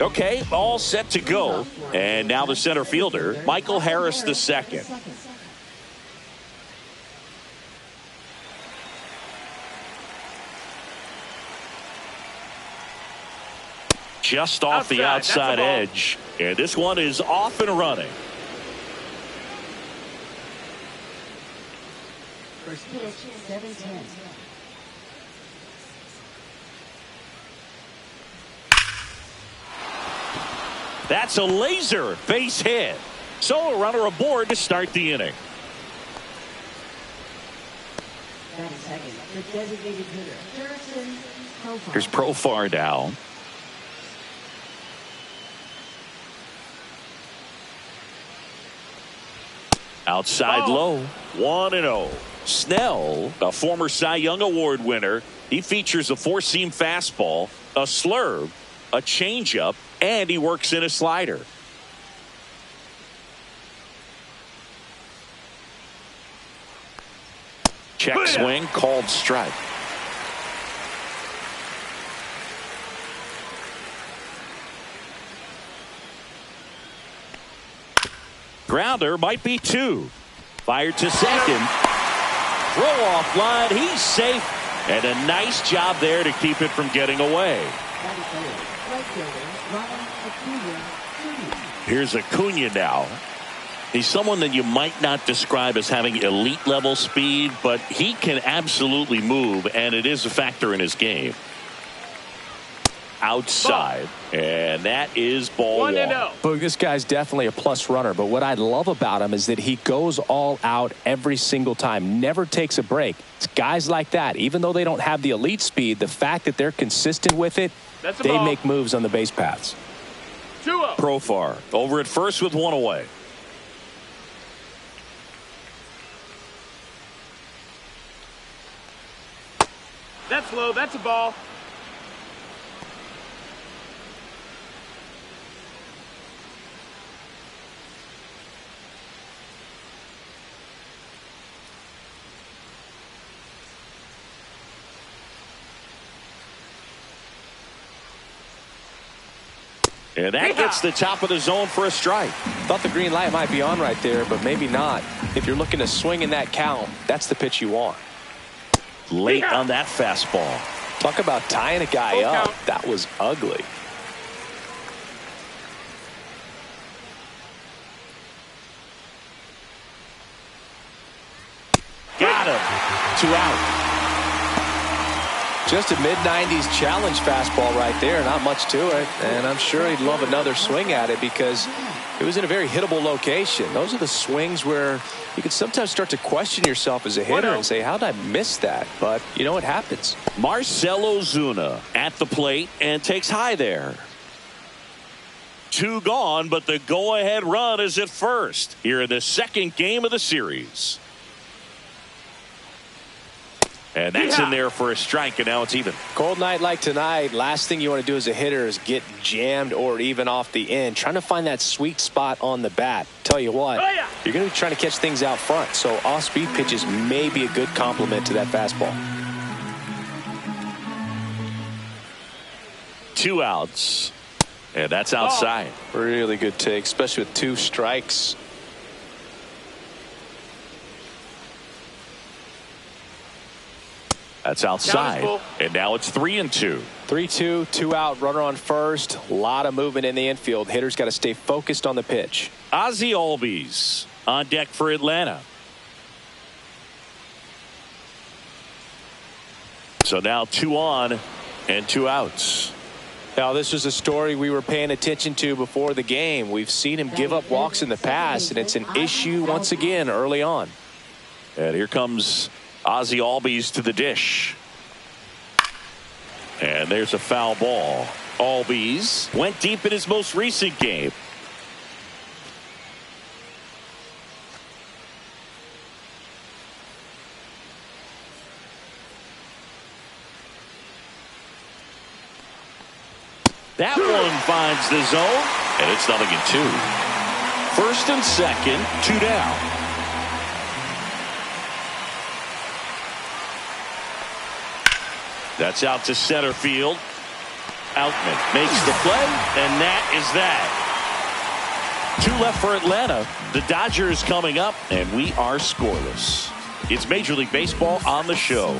Okay, all set to go. And now the center fielder, Michael Harris II. Just off the outside edge. And this one is off and running. First pitch, 7-10. That's a laser base hit. So a runner aboard to start the inning. Batting second, the designated hitter, Harrison Profar. Here's Profar now. Outside low, 1-0. Snell, a former Cy Young Award winner, he features a four-seam fastball, a slurve, a changeup, and he works in a slider. Check swing, called strike. Grounder might be two. Fired to second. Throw off line. He's safe. And a nice job there to keep it from getting away. Here's Acuna now. He's someone that you might not describe as having elite level speed, but he can absolutely move, and it is a factor in his game. Outside, and that is ball one. Boog, this guy's definitely a plus runner, but what I love about him is that he goes all out every single time, never takes a break. It's guys like that, even though they don't have the elite speed, the fact that they're consistent with it, they make moves on the base paths. 2-0. Profar over at first with one away. That's low. That's a ball. And that gets the top of the zone for a strike. Thought the green light might be on right there, but maybe not. If you're looking to swing in that count, that's the pitch you want. Late on that fastball. Talk about tying a guy up. Count. That was ugly. Got him. 2 out. Just a mid-90s challenge fastball right there. Not much to it. And I'm sure he'd love another swing at it because it was in a very hittable location. Those are the swings where you can sometimes start to question yourself as a hitter and say, how did I miss that? But, you know, it happens. Marcell Ozuna at the plate and takes high there. 2 gone, but the go-ahead run is at first here in the second game of the series. And that's in there for a strike, and now it's even. Cold night like tonight, last thing you want to do as a hitter is get jammed or even off the end. Trying to find that sweet spot on the bat. Tell you what, you're going to be trying to catch things out front, so off-speed pitches may be a good complement to that fastball. 2 outs, and that's outside. Really good take, especially with 2 strikes. That's outside, and now it's 3-2. 3-2, 2 out, runner on first. A lot of movement in the infield. Hitters got to stay focused on the pitch. Ozzie Albies on deck for Atlanta. So now 2 on and 2 outs. Now, this was a story we were paying attention to before the game. We've seen him give up walks in the past, and it's an issue once again early on. And here comes Ozzie Albies to the dish. And there's a foul ball. Albies went deep in his most recent game. That one finds the zone, and it's 0-2. First and second, 2 down. That's out to center field. Outman makes the play, and that is that. 2 left for Atlanta. The Dodgers coming up, and we are scoreless. It's Major League Baseball on the show.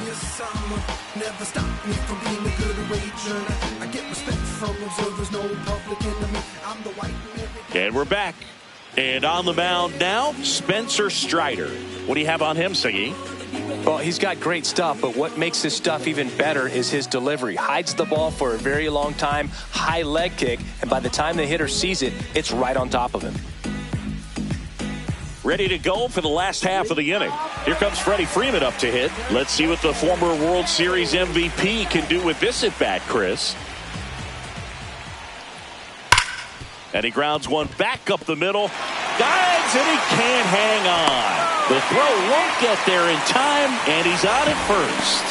And we're back. And on the mound now, Spencer Strider. What do you have on him, Siggy? Well, he's got great stuff, but what makes his stuff even better is his delivery. Hides the ball for a very long time, high leg kick, and by the time the hitter sees it, it's right on top of him. Ready to go for the last half of the inning. Here comes Freddie Freeman up to hit. Let's see what the former World Series MVP can do with this at bat, Chris. And he grounds one back up the middle. Dives, and he can't hang on. The throw won't get there in time, and he's out at first.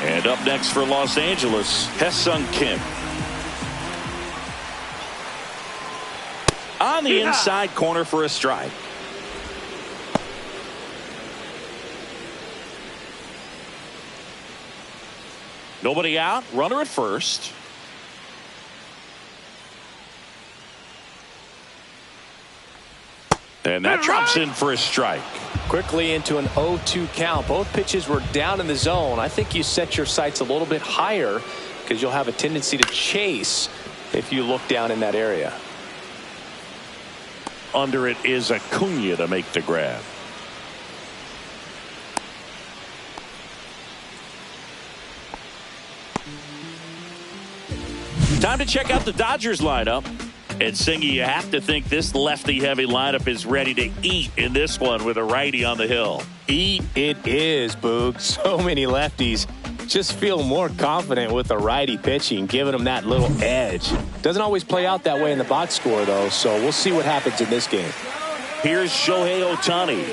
And up next for Los Angeles, Ha-Seong Kim. On the inside corner for a strike. Nobody out, runner at first. And that drops in for a strike. Quickly into an 0-2 count. Both pitches were down in the zone. I think you set your sights a little bit higher because you'll have a tendency to chase if you look down in that area. Under it is Acuna to make the grab. Time to check out the Dodgers lineup. And Singy, you have to think this lefty-heavy lineup is ready to eat in this one with a righty on the hill. Eat it is, Boog. So many lefties just feel more confident with the righty pitching, giving them that little edge. Doesn't always play out that way in the box score, though, so we'll see what happens in this game. Here's Shohei Ohtani.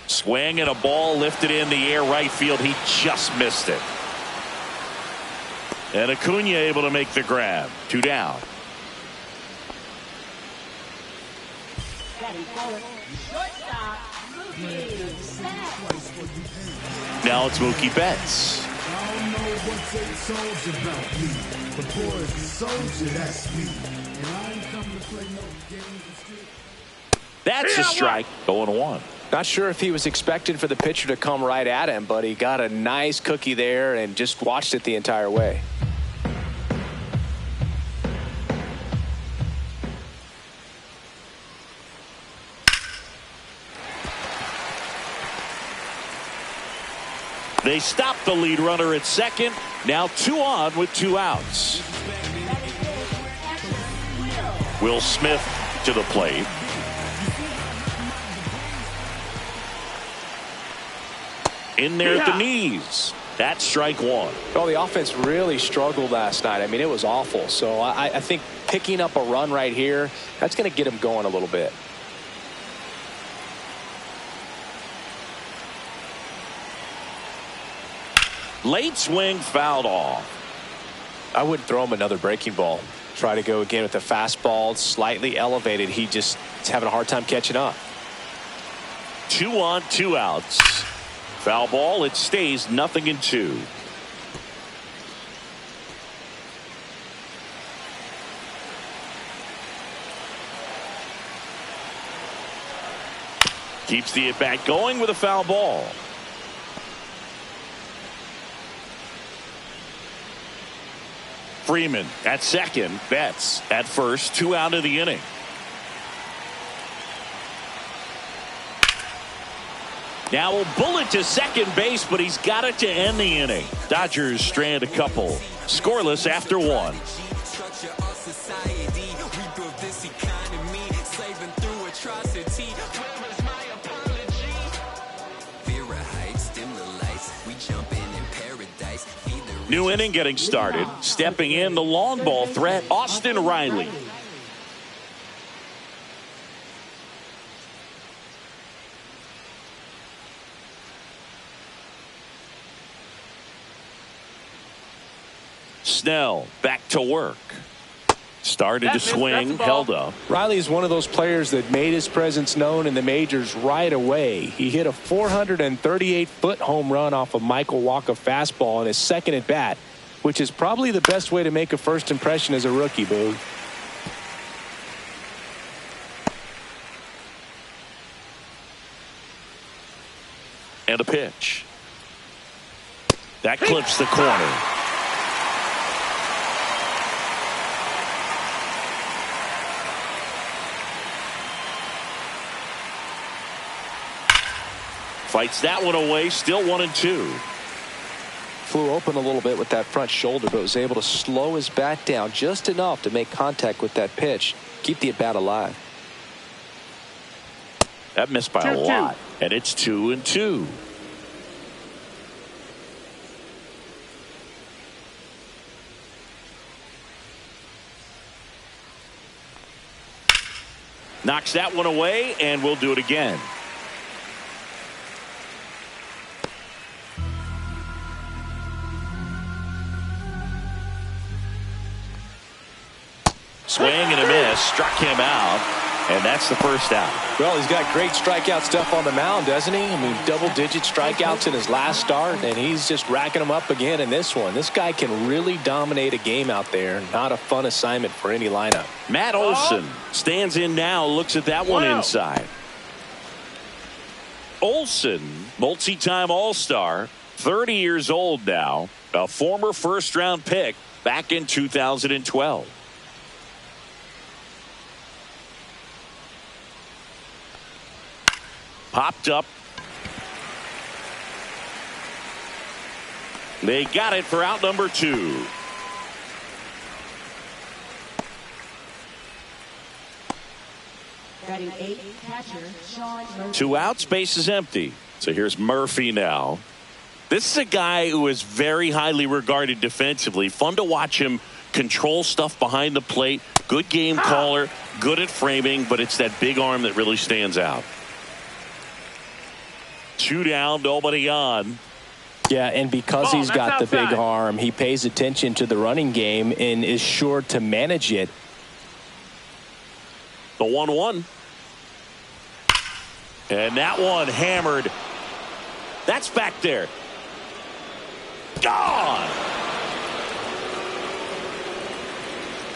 Swing and a ball lifted in the air right field. He just missed it. And Acuna able to make the grab. 2 down. Now it's Mookie Betts. That's a strike. 0-1. Not sure if he was expecting for the pitcher to come right at him, but he got a nice cookie there and just watched it the entire way. They stop the lead runner at second. Now 2 on with 2 outs. Will Smith to the plate. In there at the knees. That's strike 1. Well, the offense really struggled last night. I mean, it was awful. So I think picking up a run right here, that's going to get him going a little bit. Late swing fouled off. I wouldn't throw him another breaking ball. Try to go again with the fastball, slightly elevated. He just is having a hard time catching up. 2 on, 2 outs. Foul ball. It stays 0-2. Keeps the at bat going with a foul ball. Freeman at second. Betts at first. 2 out of the inning. Now a bullet to second base, but he's got it to end the inning. Dodgers strand a couple. Scoreless after 1. New inning getting started. Stepping in the long ball threat, Austin Riley. Snell back to work. Started to swing, held up. Riley is one of those players that made his presence known in the majors right away. He hit a 438-foot home run off of Michael Wacha fastball in his second at bat, which is probably the best way to make a first impression as a rookie, Boog. And a pitch. That clips the corner. Fights that one away, still 1-2. Flew open a little bit with that front shoulder, but was able to slow his bat down just enough to make contact with that pitch, keep the at bat alive. That missed by a lot, and it's 2-2. Knocks that one away, and we'll do it again. Swing and a miss, struck him out, and that's the first out. Well, he's got great strikeout stuff on the mound, doesn't he? I mean, double-digit strikeouts in his last start, and he's just racking them up again in this one. This guy can really dominate a game out there. Not a fun assignment for any lineup. Matt Olson stands in now, looks at that one inside. Olson, multi-time All-Star, 30 years old now, a former first-round pick back in 2012. Popped up. They got it for out number 2. Batting 8, catcher Sean Murphy. 2 outs, base is empty. So here's Murphy now. This is a guy who is very highly regarded defensively. Fun to watch him control stuff behind the plate. Good game caller, good at framing, but it's that big arm that really stands out. 2 down, nobody on. Yeah, and because he's got the big arm, he pays attention to the running game and is sure to manage it. The 1-1. And that one hammered. That's back there. Gone.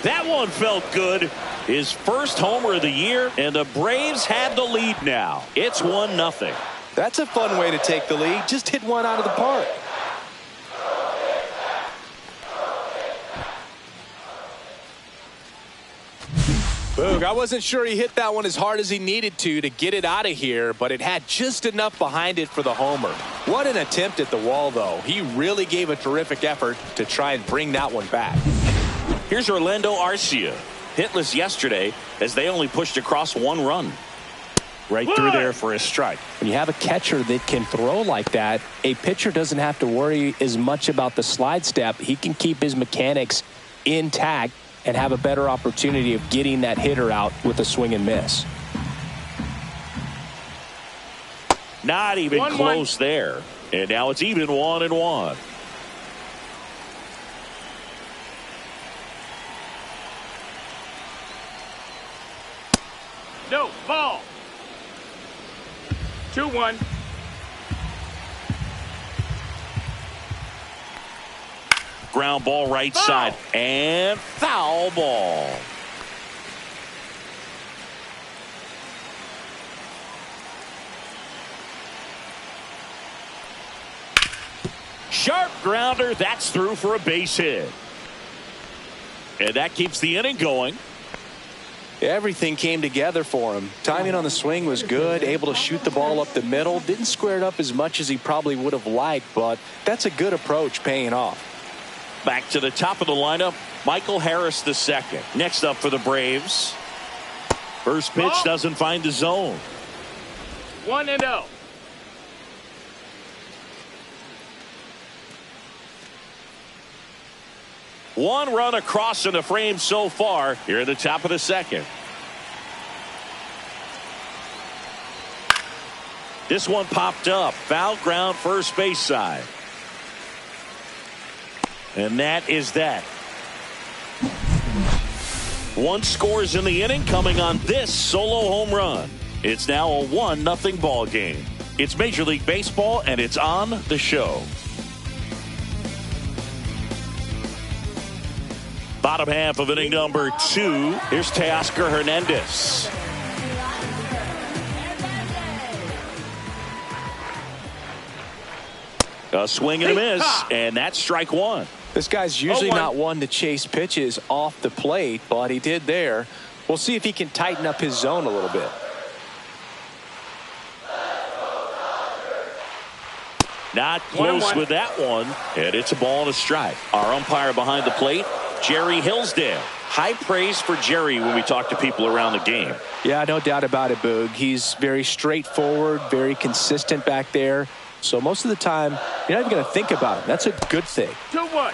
That one felt good. His first homer of the year, and the Braves have the lead now. It's 1-0. That's a fun way to take the lead. Just hit one out of the park. Boog, I wasn't sure he hit that one as hard as he needed to get it out of here, but it had just enough behind it for the homer. What an attempt at the wall, though. He really gave a terrific effort to try and bring that one back. Here's Orlando Arcia. Hitless yesterday as they only pushed across 1 run. Right through there for a strike. When you have a catcher that can throw like that, a pitcher doesn't have to worry as much about the slide step. He can keep his mechanics intact and have a better opportunity of getting that hitter out with a swing and miss. Not even close there. And now it's even 1-1. No, ball. 2-1. Ground ball right side and foul ball. Sharp grounder. That's through for a base hit. And that keeps the inning going. Everything came together for him. Timing on the swing was good, able to shoot the ball up the middle. Didn't square it up as much as he probably would have liked, but that's a good approach paying off. Back to the top of the lineup, Michael Harris II. Next up for the Braves. First pitch doesn't find the zone. 1-0. One run across in the frame so far here at the top of the second. This one popped up. Foul ground first base side. And that is that. One scores in the inning coming on this solo home run. It's now a 1-0 ball game. It's Major League Baseball, and it's on the show. Bottom half of inning number 2. Here's Teoscar Hernandez. A swing and a miss, and that's strike one. This guy's usually not one to chase pitches off the plate, but he did there. We'll see if he can tighten up his zone a little bit. Not close with that one, and it's a ball and a strike. Our umpire behind the plate, Jerry Hillsdale. High praise for Jerry when we talk to people around the game. Yeah, no doubt about it, Boog. He's very straightforward, very consistent back there. So most of the time, you're not even going to think about him. That's a good thing. 2-1.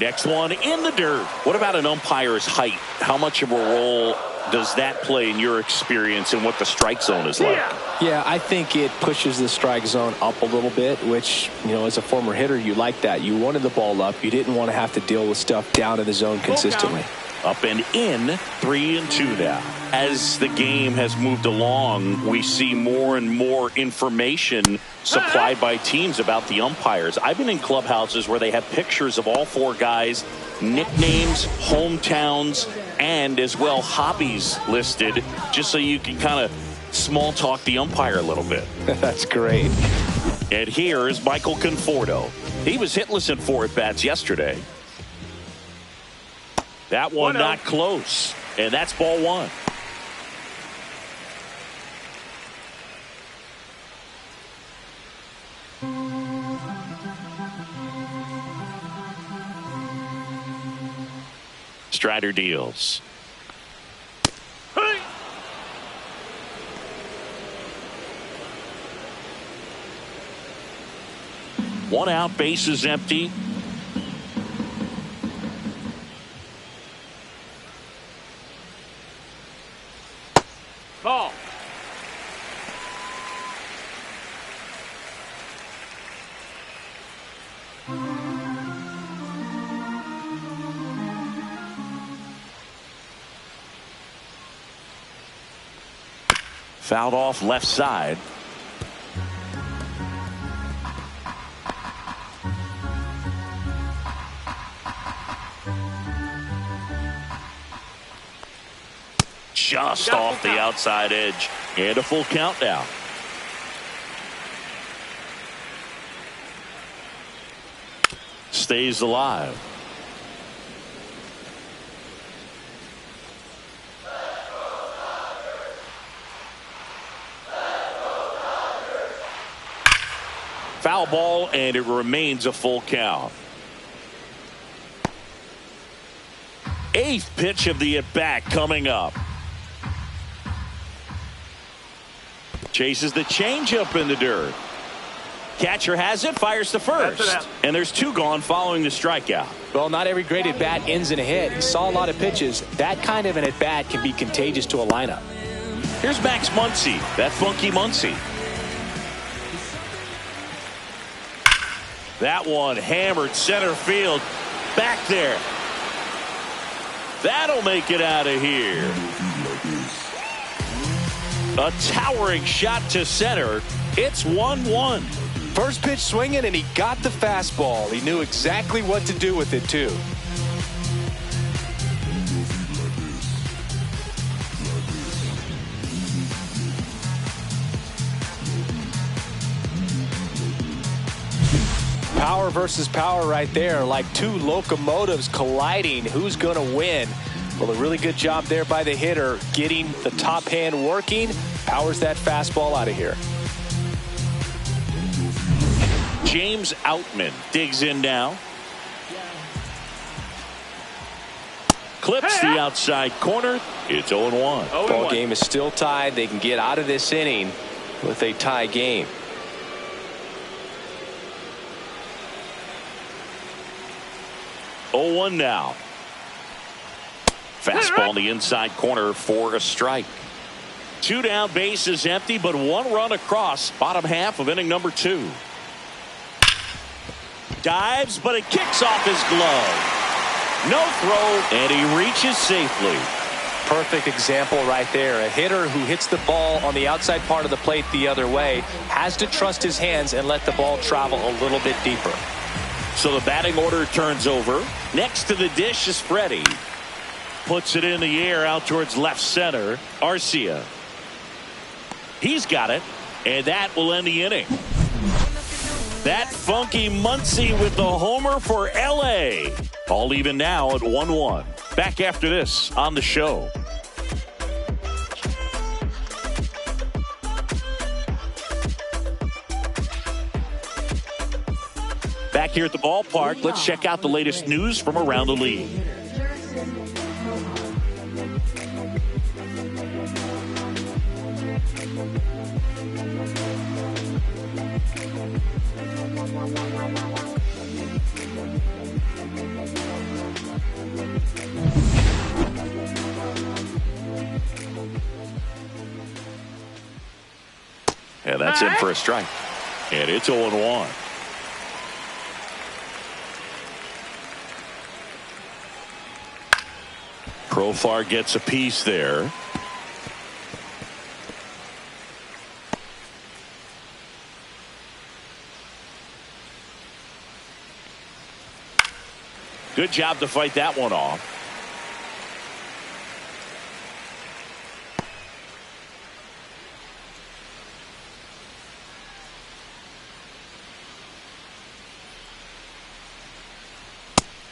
Next one in the dirt. What about an umpire's height? How much of a role does that play in your experience and what the strike zone is like? Yeah, I think it pushes the strike zone up a little bit, which, you know, as a former hitter, you like that. You wanted the ball up. You didn't want to have to deal with stuff down in the zone consistently. Up and in, 3-2 now. As the game has moved along, we see more and more information supplied by teams about the umpires. I've been in clubhouses where they have pictures of all 4 guys, nicknames, hometowns, and as well hobbies listed, just so you can kind of small talk the umpire a little bit. That's great. And here's Michael Conforto. He was hitless in 4 at-bats yesterday. That one not close, and that's ball 1. Strider deals. Hey. One out, bases empty. Ball. Fouled off left side. Just off the outside edge. And a full count now. Stays alive. Foul ball, and it remains a full count. 8th pitch of the at-bat coming up. Chases the changeup in the dirt. Catcher has it, fires to first. And there's 2 gone following the strikeout. Well, not every great at-bat ends in a hit. He saw a lot of pitches. That kind of an at-bat can be contagious to a lineup. Here's Max Muncy, that funky Muncy. That one hammered center field. Back there. That'll make it out of here. A towering shot to center. It's 1-1. First pitch swinging, and he got the fastball. He knew exactly what to do with it, too. Power versus power right there, like 2 locomotives colliding. Who's going to win? Well, a really good job there by the hitter, getting the top hand working. Powers that fastball out of here. James Outman digs in now. Clips the outside corner. It's 0-1. Ball game is still tied. They can get out of this inning with a tie game. Oh, 1 now. Fastball in the inside corner for a strike. 2 down, bases empty, but 1 run across. Bottom half of inning number 2. Dives, but it kicks off his glove. No throw, and he reaches safely. Perfect example right there. A hitter who hits the ball on the outside part of the plate the other way has to trust his hands and let the ball travel a little bit deeper. So the batting order turns over. Next to the dish is Freddie. Puts it in the air out towards left center. Arcia. He's got it, and that will end the inning. That funky Muncy with the homer for L.A. All even now at 1-1. Back after this on the show. Back here at the ballpark, let's check out the latest news from around the league. And that's in for a strike. And it's 0-1. Profar gets a piece there. Good job to fight that one off.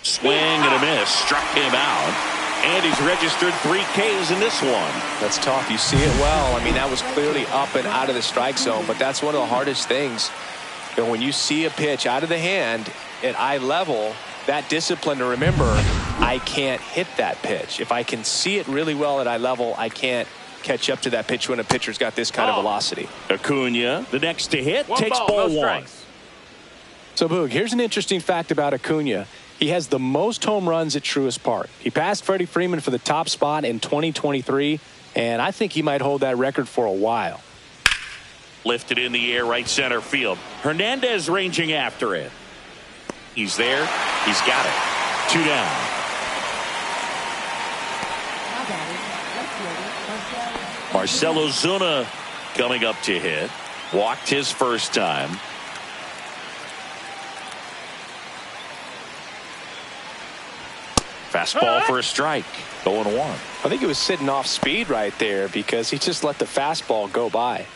Swing and a miss. Struck him out. And he's registered 3 Ks in this one. That's tough. You see it well. I mean, that was clearly up and out of the strike zone, but that's one of the hardest things. You know, when you see a pitch out of the hand at eye level, that discipline to remember, I can't hit that pitch. If I can see it really well at eye level, I can't catch up to that pitch when a pitcher's got this kind of velocity. Acuna, the next to hit, takes ball, ball no 1. strikes. So, Boog, here's an interesting fact about Acuna. He has the most home runs at Truist Park. He passed Freddie Freeman for the top spot in 2023, and I think he might hold that record for a while. Lifted in the air, right center field. Hernandez ranging after it. He's there. He's got it. 2 down. Marcell Ozuna coming up to hit. Walked his first time. Fastball for a strike. 0-1. I think he was sitting off speed right there because he just let the fastball go by.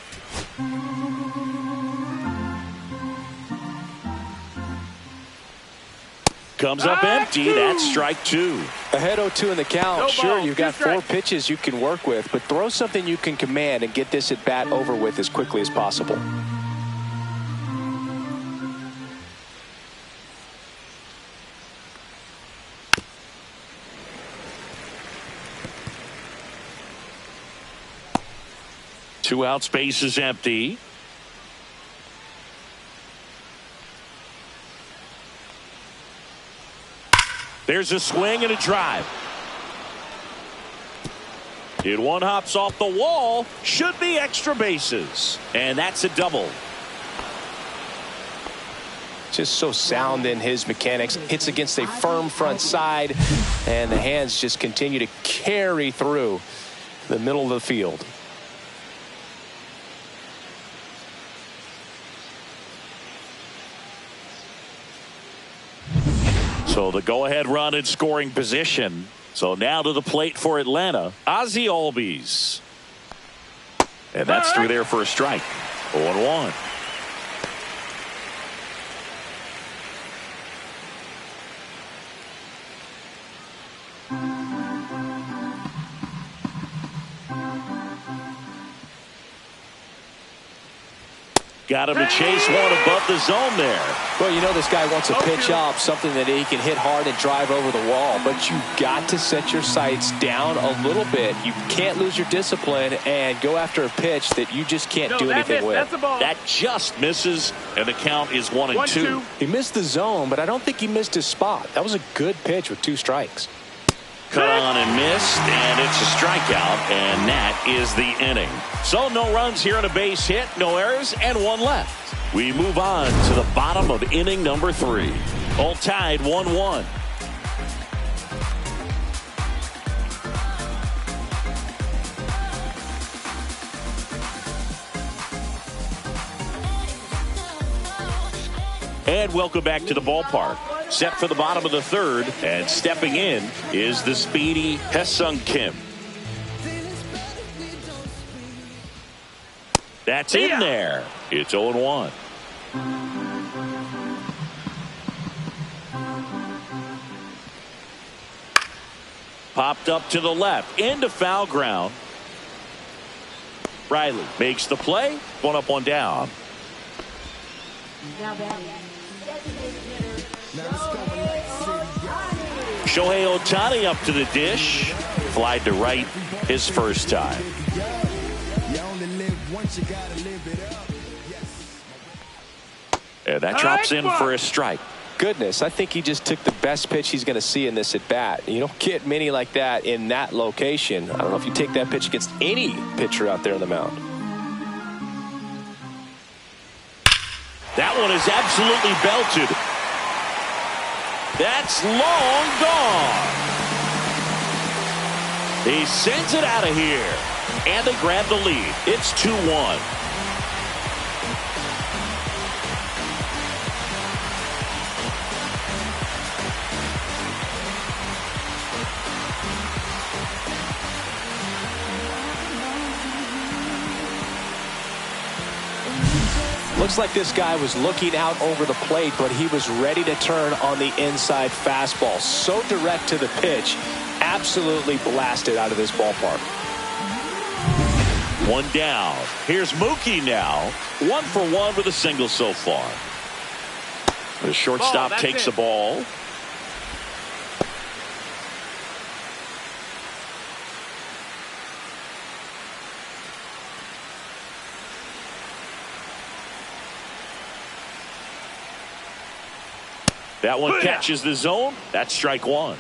Comes up empty. That's strike 2. Ahead 0-2 in the count. No Sure, ball, you've got 2 4 strikes. pitches you can work with, but throw something you can command and get this at bat over with as quickly as possible. Two out, space is empty. There's a swing and a drive. It one hops off the wall. Should be extra bases. And that's a double. Just so sound in his mechanics. Hits against a firm front side, and the hands just continue to carry through the middle of the field. So the go-ahead run in scoring position. So now to the plate for Atlanta, Ozzie Albies. And that's through there for a strike. 0-1. Got him to chase one above the zone there. Well, you know this guy wants a pitch up, something that he can hit hard and drive over the wall, but you've got to set your sights down a little bit. You can't lose your discipline and go after a pitch that you just can't do anything with. That's a ball. That just misses, and the count is 1-2. He missed the zone, but I don't think he missed his spot. That was a good pitch with 2 strikes. Cut on and missed, and it's a strikeout, and that is the inning. So no runs here on a base hit, no errors, and 1 left. We move on to the bottom of inning number 3. All tied 1-1. And welcome back to the ballpark. Set for the bottom of the third, and stepping in is the speedy Ha-Seong Kim. That's in there. It's 0-1. Popped up to the left, into foul ground. Riley makes the play. 1 up, 1 down. Now batting, designated hitter, Shohei Ohtani up to the dish. Flied to right his first time. And that drops in for a strike. Goodness, I think he just took the best pitch he's going to see in this at bat. You don't get many like that in that location. I don't know if you take that pitch against any pitcher out there on the mound. That one is absolutely belted. That's long gone. He sends it out of here. And they grab the lead. It's 2-1. Looks like this guy was looking out over the plate, but he was ready to turn on the inside fastball. So direct to the pitch. Absolutely blasted out of this ballpark. 1 down. Here's Mookie now. 1 for 1 with a single so far. The shortstop takes the ball. That one catches the zone. That's strike 1.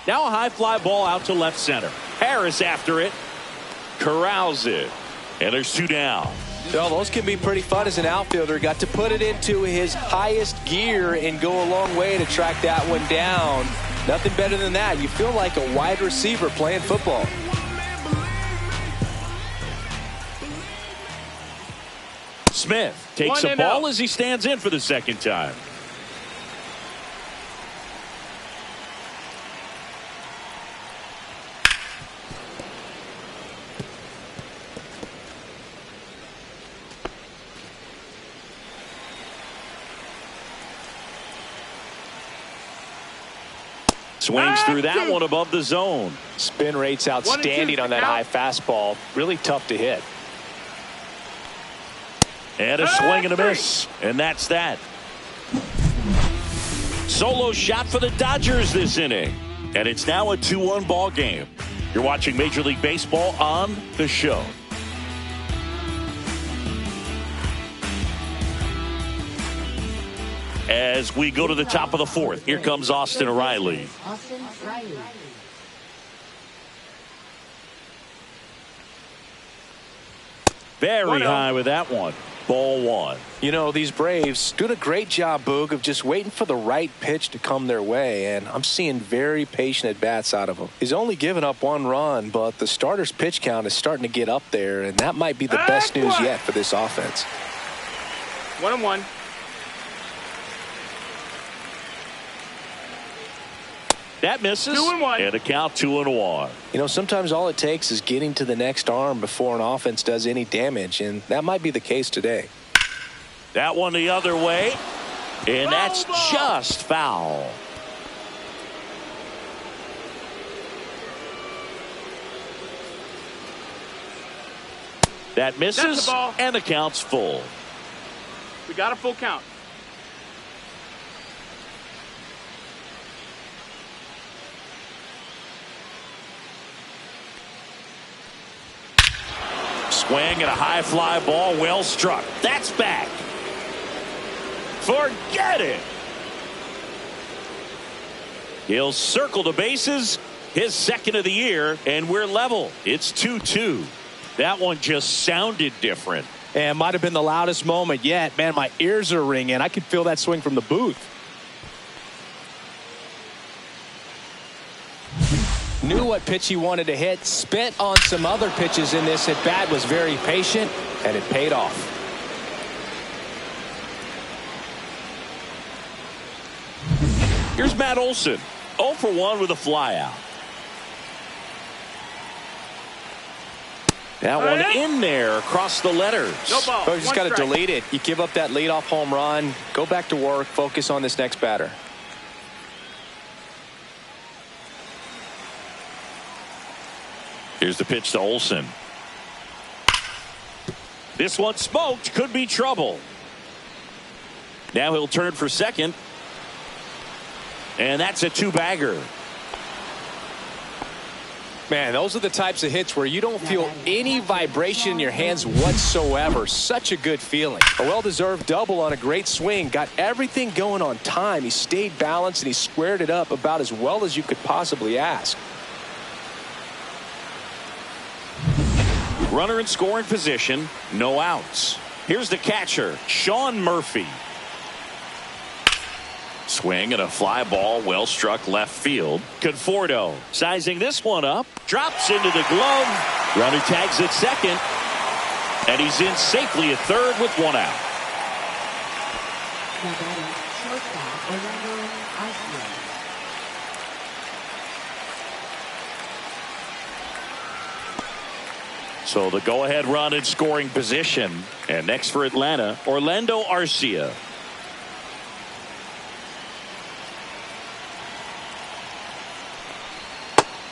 Now a high fly ball out to left center. Harris after it. Corrals it. And there's 2 down. Well, those can be pretty fun as an outfielder. Got to put it into his highest gear and go a long way to track that one down. Nothing better than that. You feel like a wide receiver playing football. Smith takes a ball as he stands in for the second time. Swings through that one above the zone. Spin rate's outstanding on that high fastball. Really tough to hit. And a swing and a miss. And that's that. Solo shot for the Dodgers this inning. And it's now a 2-1 ball game. You're watching Major League Baseball on The Show. As we go to the top of the fourth, here comes Austin Riley. Austin Riley. Very high with that one. Ball 1. You know, these Braves doing a great job, Boog, of just waiting for the right pitch to come their way, and I'm seeing very patient at-bats out of him. He's only given up 1 run, but the starter's pitch count is starting to get up there, and that might be the best news yet for this offense. 1-1. That misses. 2-1. And a count 2-1. You know, sometimes all it takes is getting to the next arm before an offense does any damage, and that might be the case today. That one the other way. And that's just foul. That misses, and the count's full. We got a full count. Swing and a high fly ball, well struck. That's back. Forget it. He'll circle the bases, his second of the year, and we're level. It's 2-2. That one just sounded different. And might have been the loudest moment yet. Man, my ears are ringing. I could feel that swing from the booth. knew what pitch he wanted to hit, spent on some other pitches in this at bat, was very patient, and it paid off. Here's Matt Olson, 0 for 1 with a flyout. That one in there across the letters. No ball. So you just got to delete it. You give up that leadoff home run, go back to work, focus on this next batter. Here's the pitch to Olson. This one smoked, could be trouble. Now he'll turn for second. And that's a two-bagger. Man, those are the types of hits where you don't feel any vibration in your hands whatsoever. Such a good feeling. A well-deserved double on a great swing. Got everything going on time. He stayed balanced and he squared it up about as well as you could possibly ask. Runner in scoring position, no outs. Here's the catcher, Sean Murphy. Swing and a fly ball, well struck left field. Conforto sizing this one up, drops into the glove. Runner tags at second, and he's in safely at third with one out. Now batting shortstop, Orlando Arcia. So the go-ahead run in scoring position. And next for Atlanta, Orlando Arcia.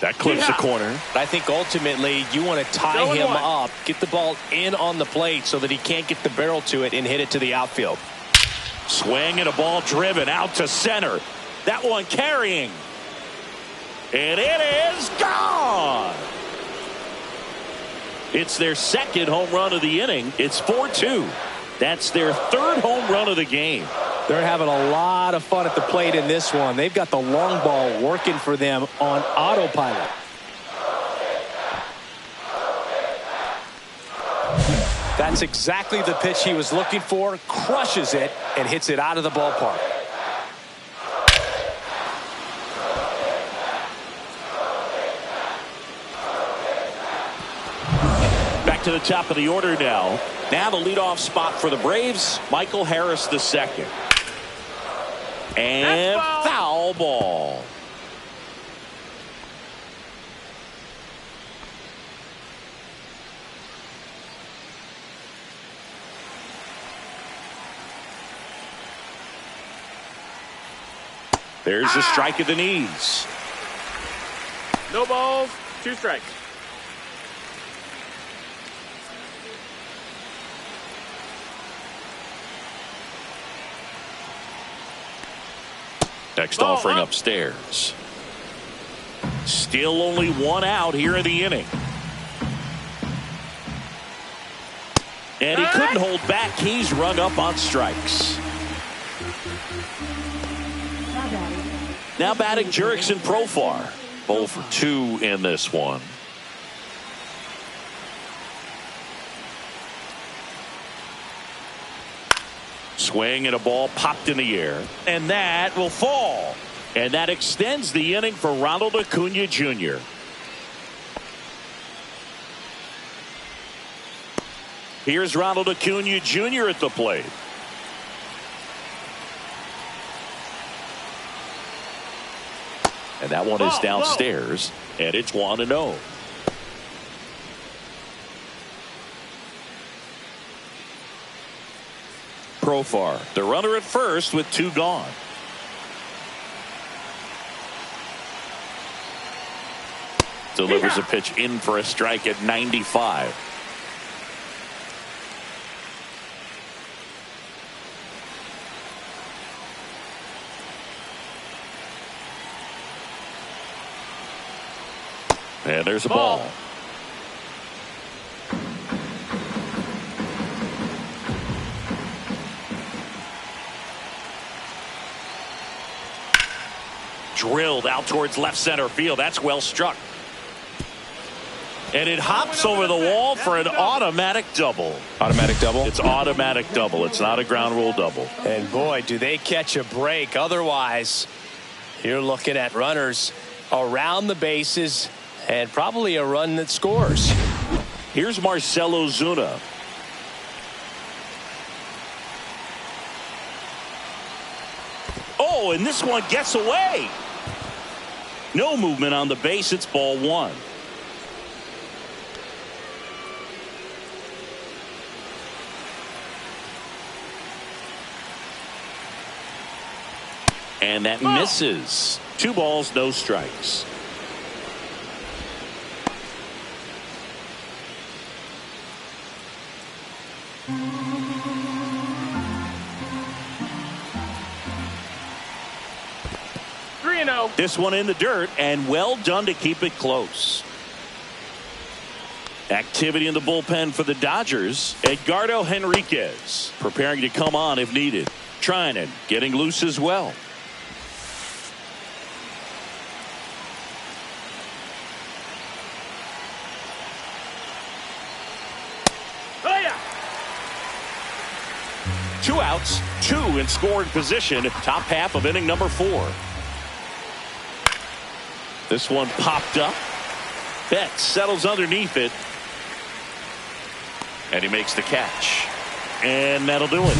That clips the corner. I think ultimately you want to tie him up, get the ball in on the plate so that he can't get the barrel to it and hit it to the outfield. Swing and a ball driven out to center. That one carrying. And it is gone. It's their second home run of the inning. It's 4-2. That's their third home run of the game. They're having a lot of fun at the plate in this one. They've got the long ball working for them on autopilot. That's exactly the pitch he was looking for. Crushes it and hits it out of the ballpark. Back to the top of the order now. Now the leadoff spot for the Braves, Michael Harris II. And foul ball. There's a strike at the knees. No balls, 2 strikes. Next offering upstairs. Still only one out here in the inning. And he couldn't hold back. He's rung up on strikes. Now batting Jurickson Profar. 0 for 2 in this one. Swing and a ball popped in the air. And that will fall. And that extends the inning for Ronald Acuna Jr. Here's Ronald Acuna Jr. at the plate. And that one is downstairs. And it's 1-0. Profar, the runner at first with 2 gone. Delivers a pitch in for a strike at 95. And there's a ball. Drilled out towards left center field. That's well struck. And it hops over the wall for an automatic double. Automatic double? It's automatic double. It's not a ground rule double. And boy, do they catch a break. Otherwise, you're looking at runners around the bases, and probably a run that scores. Here's Marcell Ozuna. Oh, and this one gets away. No movement on the base. It's ball one. And that misses. 2 balls, no strikes. This one in the dirt, and well done to keep it close. Activity in the bullpen for the Dodgers. Edgardo Henriquez preparing to come on if needed. Treinen getting loose as well. Oh, yeah. 2 outs, 2 in scoring position. Top half of inning number 4. This one popped up. Betts settles underneath it. And he makes the catch. And that'll do it.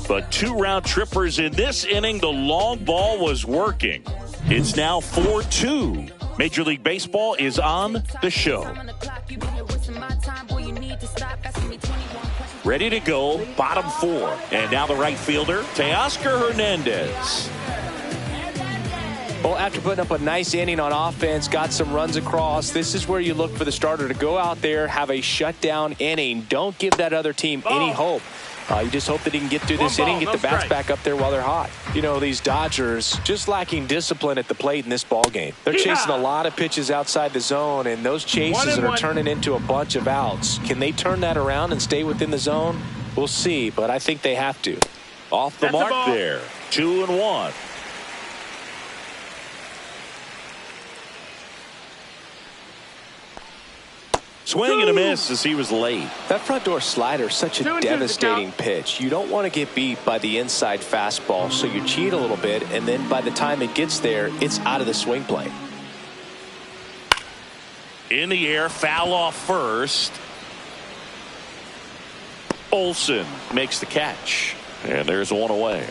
But 2 round trippers in this inning. The long ball was working. It's now 4-2. Major League Baseball is on the show. Ready to go, bottom 4. And now the right fielder, Teoscar Hernandez. Well, after putting up a nice inning on offense, got some runs across, this is where you look for the starter to go out there, have a shutdown inning. Don't give that other team any hope. You just hope that he can get through this inning, get the bats back up there while they're hot. You know, these Dodgers just lacking discipline at the plate in this ball game. They're chasing a lot of pitches outside the zone, and those chases are turning into a bunch of outs. Can they turn that around and stay within the zone? We'll see, but I think they have to. Off the mark there. 2-1. Swing and a miss as he was late. That front door slider is such a devastating pitch. You don't want to get beat by the inside fastball, so you cheat a little bit, and then by the time it gets there, it's out of the swing plane. In the air, foul off first. Olsen makes the catch. And there's one away.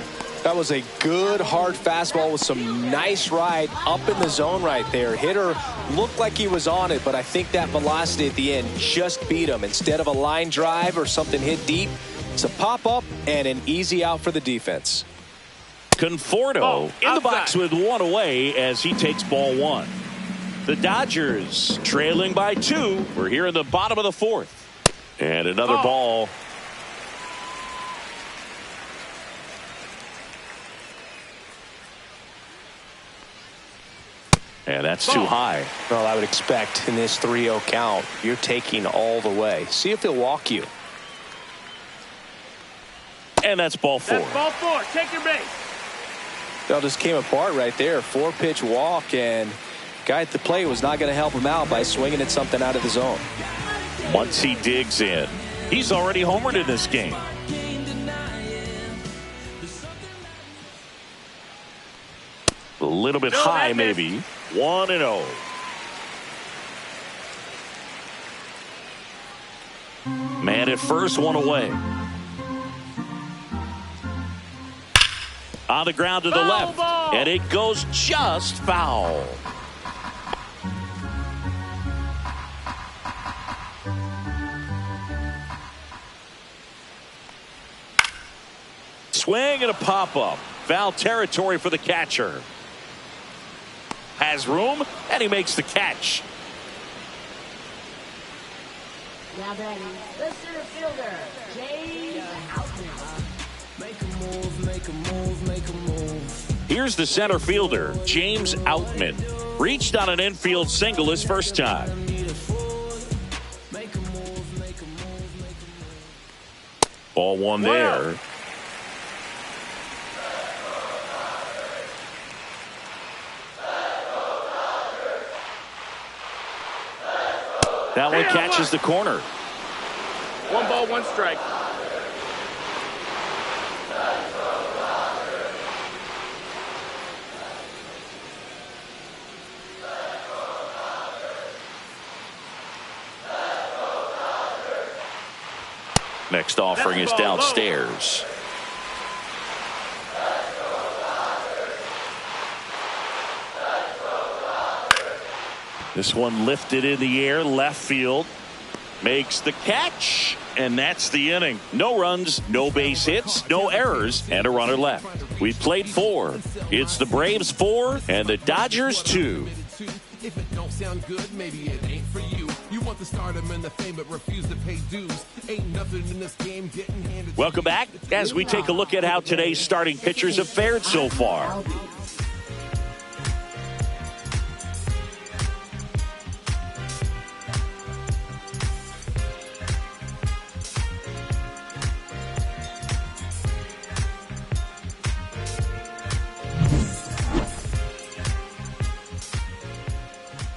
That was a good hard fastball with some nice ride up in the zone right there. Hitter looked like he was on it, but I think that velocity at the end just beat him. Instead of a line drive or something hit deep, it's a pop-up and an easy out for the defense. Conforto in the box with one away as he takes ball 1. The Dodgers trailing by 2. We're here in the bottom of the 4th. And another ball. And that's too high. Well, I would expect in this 3-0 count, you're taking all the way. See if he'll walk you. And that's ball 4. That's ball 4. Take your base. That just came apart right there. 4-pitch walk, and guy at the plate was not going to help him out by swinging at something out of the zone. Once he digs in, he's already homered in this game. A little bit high, maybe. 1-0. Man at first, one away. On the ground to the left. And it goes just foul. Swing and a pop-up. Foul territory for the catcher. Has room, and he makes the catch. Now batting, the center fielder, James Outman. Make a move, make a move, make a move. Here's the center fielder, James Outman. Reached on an infield single his first time. Ball 1 there. That one catches the corner. 1 ball, 1 strike. Next offering is downstairs. This one lifted in the air, left field. Makes the catch, and that's the inning. No runs, no base hits, no errors, and a runner left. We've played 4. It's the Braves 4 and the Dodgers 2. If it don't sound good, maybe it ain't for you. You want the stardom and the fame, but refuse to pay dues. Ain't nothing in this game getting handed. Welcome back as we take a look at how today's starting pitchers have fared so far.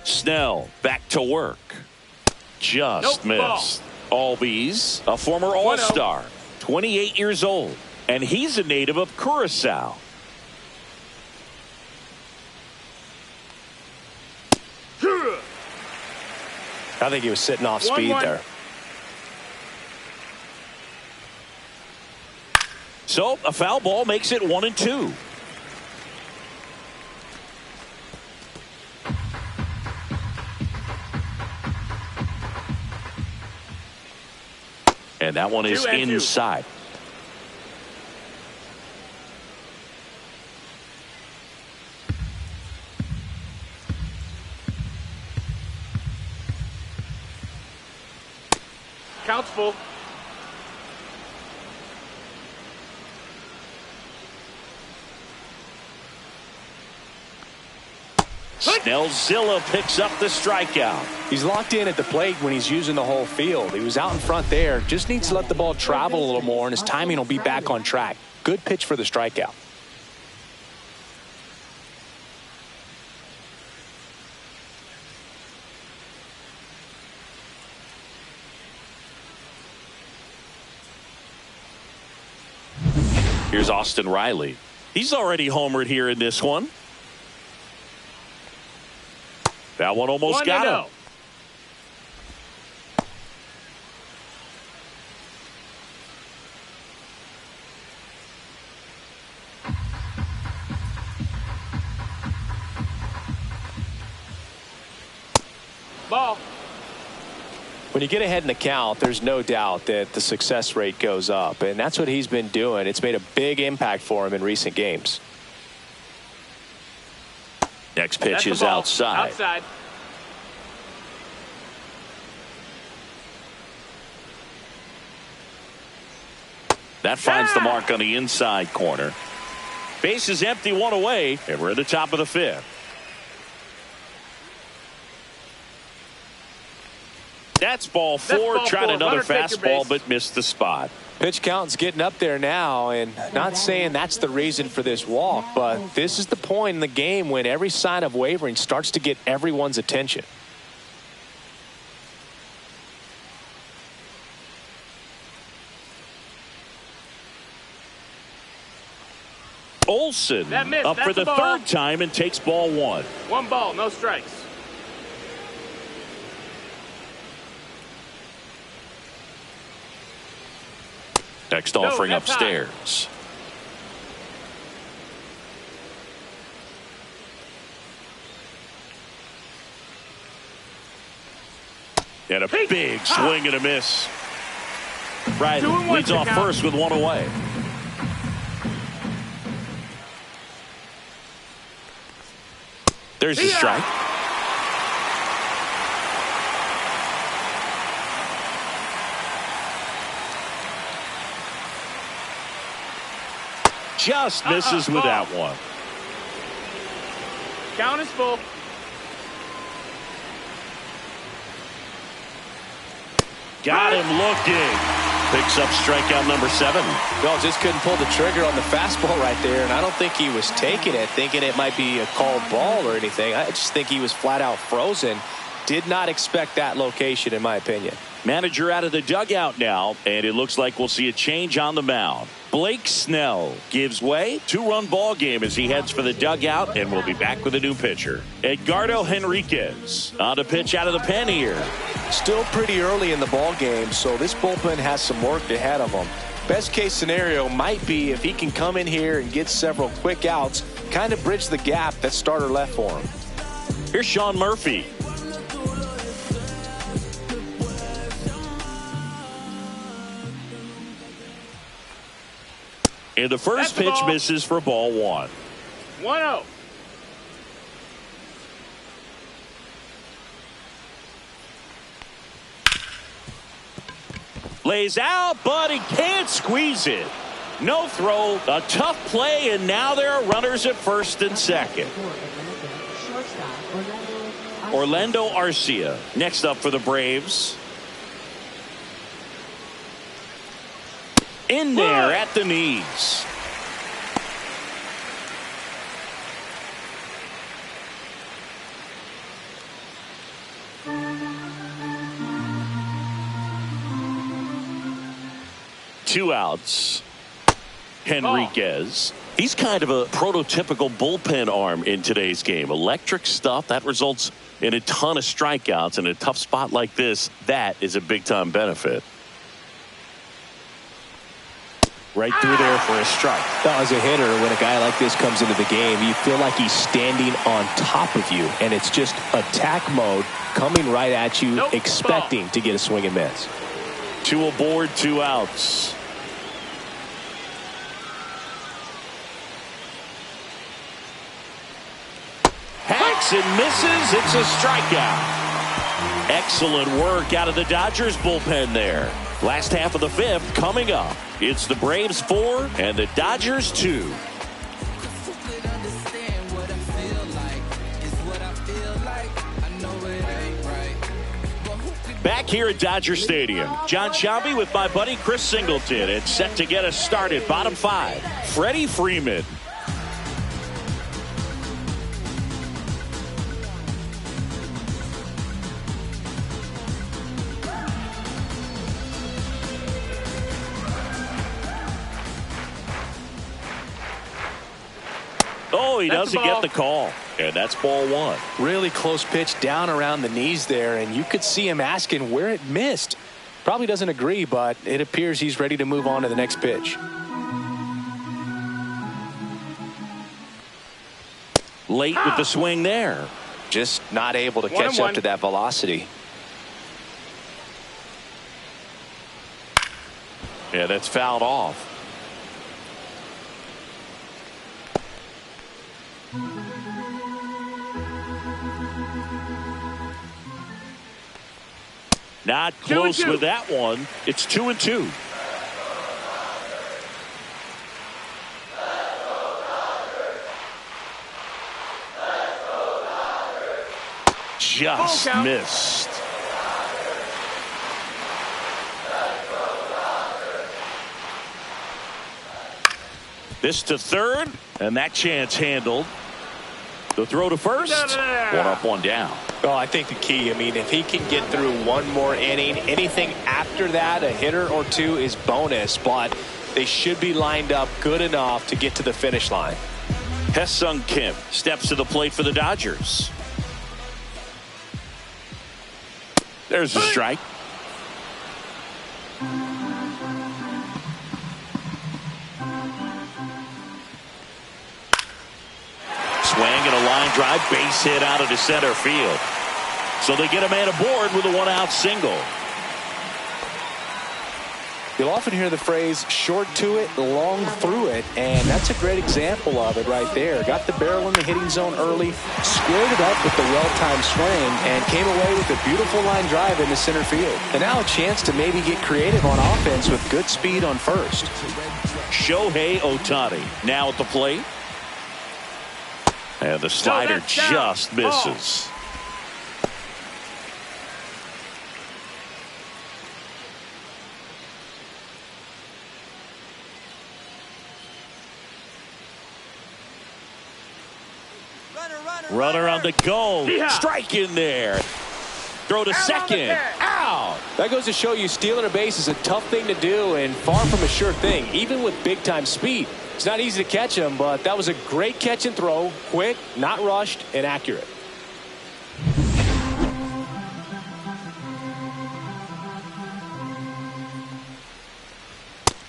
Snell back to work. Just missed. Albies, a former All-Star, 28 years old, and he's a native of Curacao. I think he was sitting off speed there. So a foul ball makes it 1-2. And that one is inside. Count's full. Snellzilla picks up the strikeout. He's locked in at the plate when he's using the whole field. He was out in front there. Just needs to let the ball travel a little more, and his timing will be back on track. Good pitch for the strikeout. Here's Austin Riley. He's already homered here in this one. That one almost got him. Ball. When you get ahead in the count, there's no doubt that the success rate goes up, and that's what he's been doing. It's made a big impact for him in recent games. Next pitch is outside. That finds the mark on the inside corner. Base is empty, one away, and we're at the top of the 5th. That's ball 4. Tried another fastball, but missed the spot. Pitch count's getting up there now, and not saying that's the reason for this walk, but this is the point in the game when every sign of wavering starts to get everyone's attention. Olsen up for the 3rd time and takes ball 1. 1 ball, no strikes. Next offering upstairs. And a big swing and a miss. Riley leads off first with 1 away. There's the strike. Just misses with that one. Count is full. Got him looking. Picks up strikeout number 7. No, just couldn't pull the trigger on the fastball right there, and I don't think he was taking it, thinking it might be a called ball or anything. I just think he was flat out frozen. Did not expect that location, in my opinion. Manager out of the dugout now, and it looks like we'll see a change on the mound. Blake Snell gives way. 2-run ball game as he heads for the dugout, and we'll be back with a new pitcher. Edgardo Henriquez on to pitch out of the pen here. Still pretty early in the ball game, so this bullpen has some work ahead of them. Best case scenario might be if he can come in here and get several quick outs, kind of bridge the gap that starter left for him. Here's Sean Murphy. And the first pitch misses for ball one. 1-0. Lays out, but he can't squeeze it. No throw, a tough play, and now there are runners at first and second. Orlando Arcia next up for the Braves. In there at the knees. Two outs. Henriquez. He's kind of a prototypical bullpen arm in today's game. Electric stuff that results in a ton of strikeouts. In a tough spot like this, that is a big time benefit. Right through there for a strike. As a hitter, when a guy like this comes into the game, you feel like he's standing on top of you, and it's just attack mode coming right at you, expecting to get a swing and miss. Two aboard, two outs. Hacks and misses. It's a strikeout. Excellent work out of the Dodgers bullpen there. Last half of the fifth coming up. It's the Braves 4 and the Dodgers 2. Back here at Dodger Stadium, John Sciambi with my buddy Chris Singleton. It's set to get us started. Bottom five, Freddie Freeman. Oh, he doesn't get the call. And that's ball one. Really close pitch down around the knees there, and you could see him asking where it missed. Probably doesn't agree, but it appears he's ready to move on to the next pitch. Late with the swing there. Just not able to catch up to that velocity. Yeah, that's fouled off. Not close with that one. It's 2-2. Just missed. This to third, and that chance handled. The throw to first. One up, one down. Oh, I think the key, if he can get through one more inning, anything after that, a hitter or two is bonus, but they should be lined up good enough to get to the finish line. Ha-Seong Kim steps to the plate for the Dodgers. There's a strike. Swing and a line drive, base hit out into center field. So they get a man aboard with a one-out single. You'll often hear the phrase short to it, long through it, and that's a great example of it right there. Got the barrel in the hitting zone early, squared it up with the well-timed swing, and came away with a beautiful line drive into center field. And now a chance to maybe get creative on offense with good speed on first. Shohei Ohtani now at the plate. And the slider just misses. Runner on the go. Yeah. Strike in there. Throw to second. Out. That goes to show you stealing a base is a tough thing to do and far from a sure thing, even with big-time speed. It's not easy to catch him, but that was a great catch and throw. Quick, not rushed, and accurate.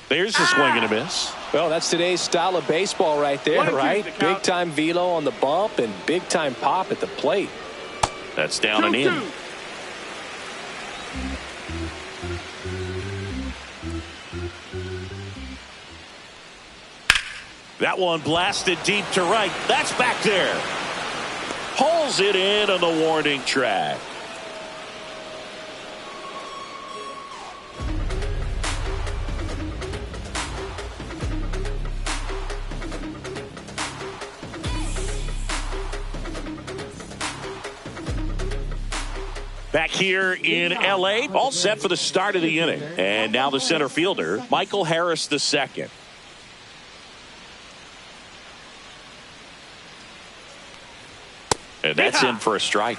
There's a swing and a miss. Well, that's today's style of baseball right there, 1-2 right? the count. Big time velo on the bump and big time pop at the plate. That's down and in. 2-2. That one blasted deep to right. That's back there. Pulls it in on the warning track. Back here in L.A., all set for the start of the inning. And now the center fielder, Michael Harris II. And that's in for a strike.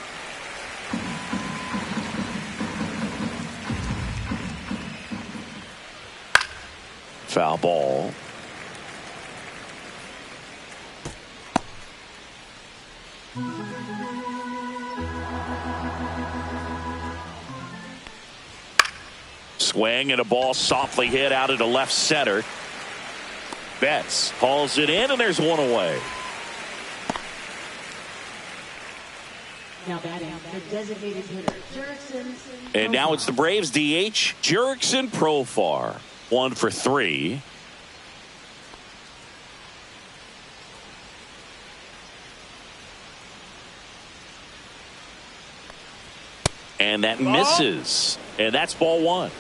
Foul ball. Swing and a ball softly hit out into left center. Betts hauls it in, and there's one away. Now batting, the designated hitter, Jurickson. And now it's the Braves DH, Jurickson Profar. 1 for 3. And that misses. And that's ball 1.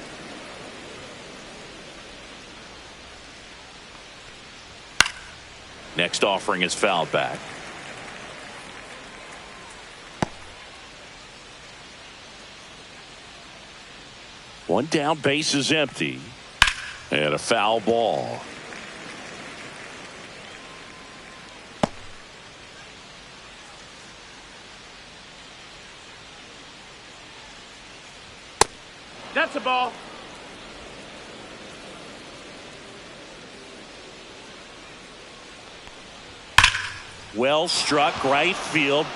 Next offering is fouled back. One down, base is empty. And a foul ball. That's a ball. Well struck right field.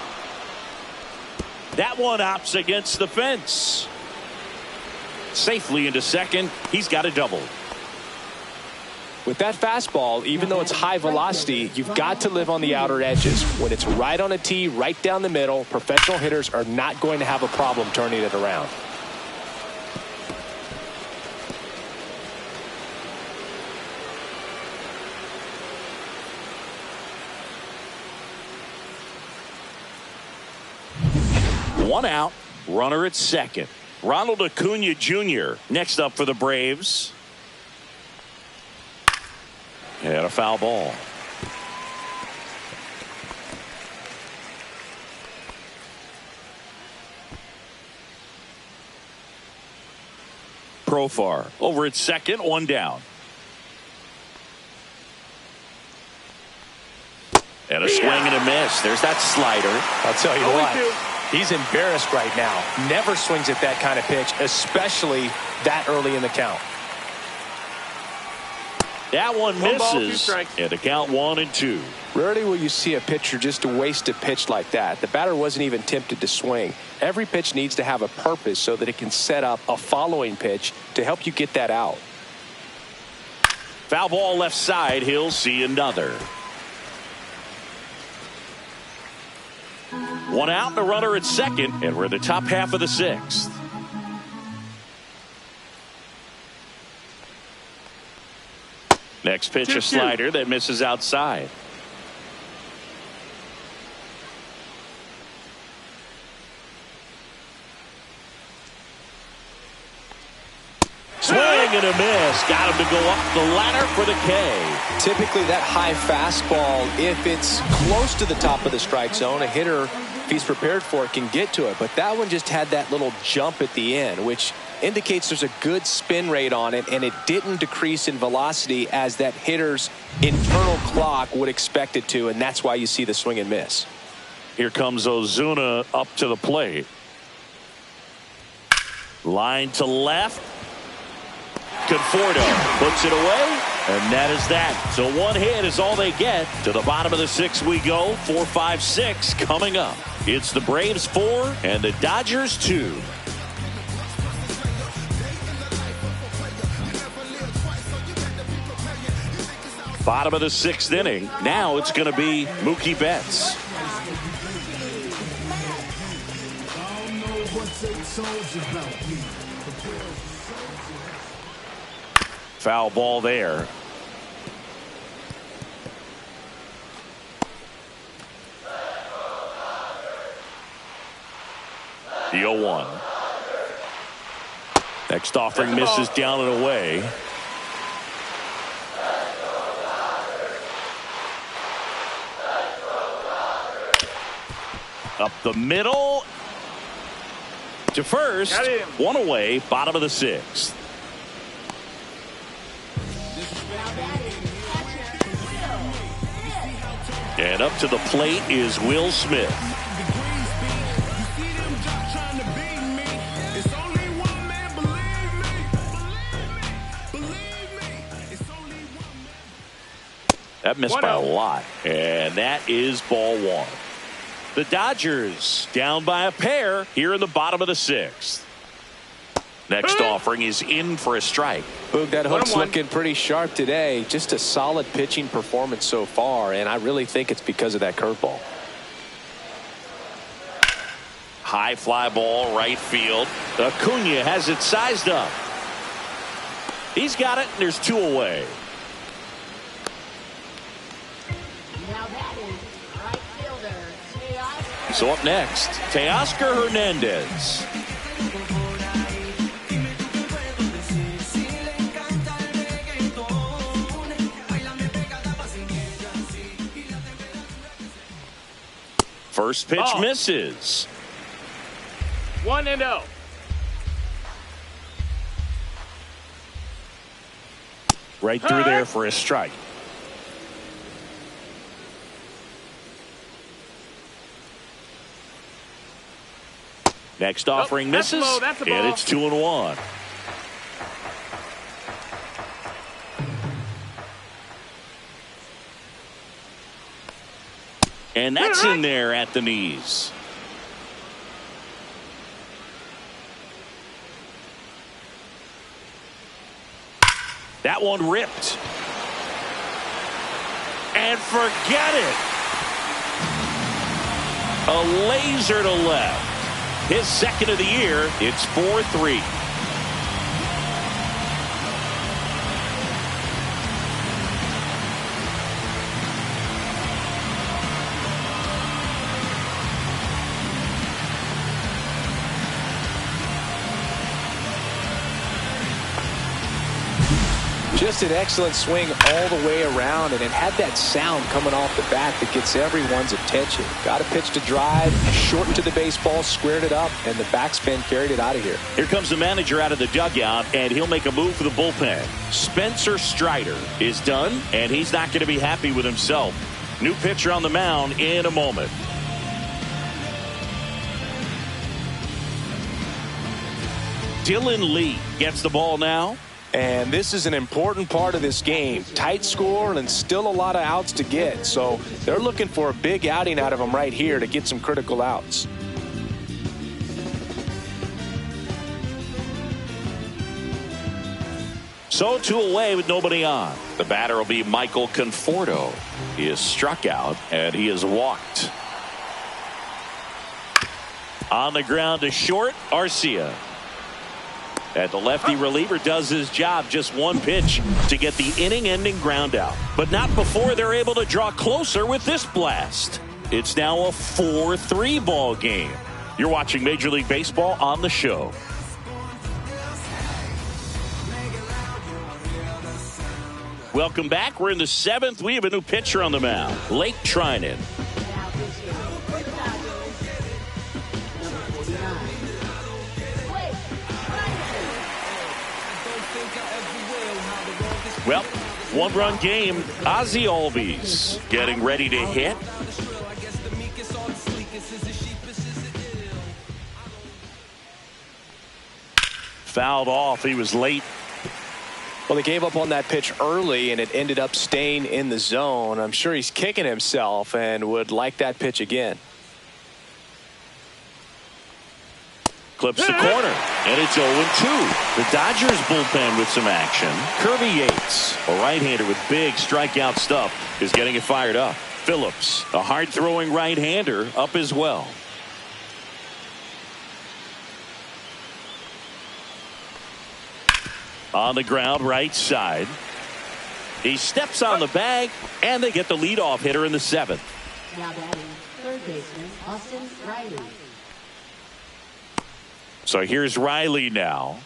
That one opts against the fence. Safely into second. He's got a double. With that fastball, even though it's high velocity, you've got to live on the outer edges. When it's right on a tee, right down the middle, professional hitters are not going to have a problem turning it around. One out, runner at second. Ronald Acuna Jr. next up for the Braves. And a foul ball. Profar over at second, one down. And a swing and a miss. There's that slider. I'll tell you 0-2. what, he's embarrassed right now. Never swings at that kind of pitch, especially that early in the count. That one One ball, 2 misses. strikes. And a count 1-2. Rarely will you see a pitcher just waste a pitch like that. The batter wasn't even tempted to swing. Every pitch needs to have a purpose so that it can set up a following pitch to help you get that out. Foul ball left side. He'll see another. One out and a runner at second, and we're in the top half of the sixth. Next pitch, a 2-2. slider that misses outside. Swing and a miss. Got him to go up the ladder for the K. Typically that high fastball, if it's close to the top of the strike zone, a hitter, if he's prepared for it, can get to it. But that one just had that little jump at the end, which indicates there's a good spin rate on it, and it didn't decrease in velocity as that hitter's internal clock would expect it to, and that's why you see the swing and miss. Here comes Ozuna up to the plate. Line to left. Conforto puts it away, and that is that. So one hit is all they get. To the bottom of the sixth we go. 4, 5, 6 coming up. It's the Braves 4 and the Dodgers 2. Bottom of the 6th inning. Now it's going to be Mookie Betts. Foul ball there. The 0-1. Next offering misses down and away. Up the middle to first. One away. Bottom of the 6th. And up to the plate is Will Smith. That missed by a lot. And that is ball 1. The Dodgers down by a pair here in the bottom of the 6th. Next offering is in for a strike. Boog, that hook's looking pretty sharp today. Just a solid pitching performance so far, and I really think it's because of that curveball. High fly ball, right field. Acuna has it sized up. He's got it, and there's 2 away. Now that is right fielder Teoscar. So up next, Teoscar Hernandez. First pitch misses. 1-0. Right through there for a strike. Next offering misses, that's a ball. and it's 2-1. And that's in there at the knees. That one ripped. And forget it. A laser to left. His second of the year. It's 4-3. Just an excellent swing all the way around, and it had that sound coming off the bat that gets everyone's attention. Got a pitch to drive, shortened to the baseball, squared it up, and the backspin carried it out of here. Here comes the manager out of the dugout, and he'll make a move for the bullpen. Spencer Strider is done, and he's not going to be happy with himself. New pitcher on the mound in a moment. Dylan Lee gets the ball now. And this is an important part of this game. Tight score and still a lot of outs to get. So they're looking for a big outing out of him right here to get some critical outs. So 2 away with nobody on. The batter will be Michael Conforto. He is struck out and he is walked. On the ground to short, Arcia. And the lefty reliever does his job. Just one pitch to get the inning-ending ground out. But not before they're able to draw closer with this blast. It's now a 4-3 ball game. You're watching Major League Baseball on the show. Welcome back. We're in the 7th. We have a new pitcher on the mound, Blake Treinen. Now pitching for the Dodgers, number 49. Blake Treinen. Well, 1-run game. Ozzie Albies getting ready to hit. Fouled off. He was late. Well, they gave up on that pitch early, and it ended up staying in the zone. I'm sure he's kicking himself and would like that pitch again. clips the corner, and it's 0-2. The Dodgers bullpen with some action. Kirby Yates, a right-hander with big strikeout stuff, is getting it fired up. Phillips, a hard-throwing right-hander, up as well. On the ground, right side. He steps on the bag, and they get the leadoff hitter in the 7th. Now batting, third baseman Austin Riley. So here's Riley now.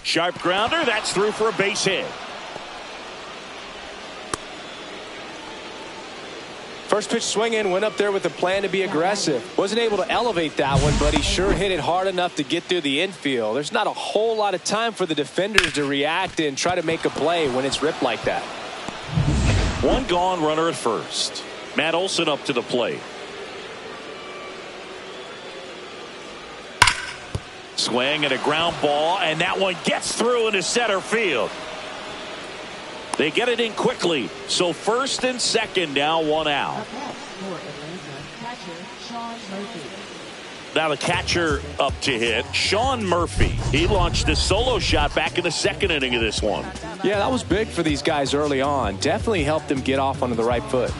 Sharp grounder, that's through for a base hit. First pitch swinging, went up there with a plan to be aggressive. Wasn't able to elevate that one, but he sure hit it hard enough to get through the infield. There's not a whole lot of time for the defenders to react and try to make a play when it's ripped like that. One gone, runner at first. Matt Olson up to the plate. Swing and a ground ball, and that one gets through into center field. They get it in quickly, so first and second now, one out. Up next for Atlanta, catcher Sean Murphy. Now the catcher up to hit, Sean Murphy. He launched a solo shot back in the 2nd inning of this one. Yeah, that was big for these guys early on. Definitely helped them get off onto the right foot.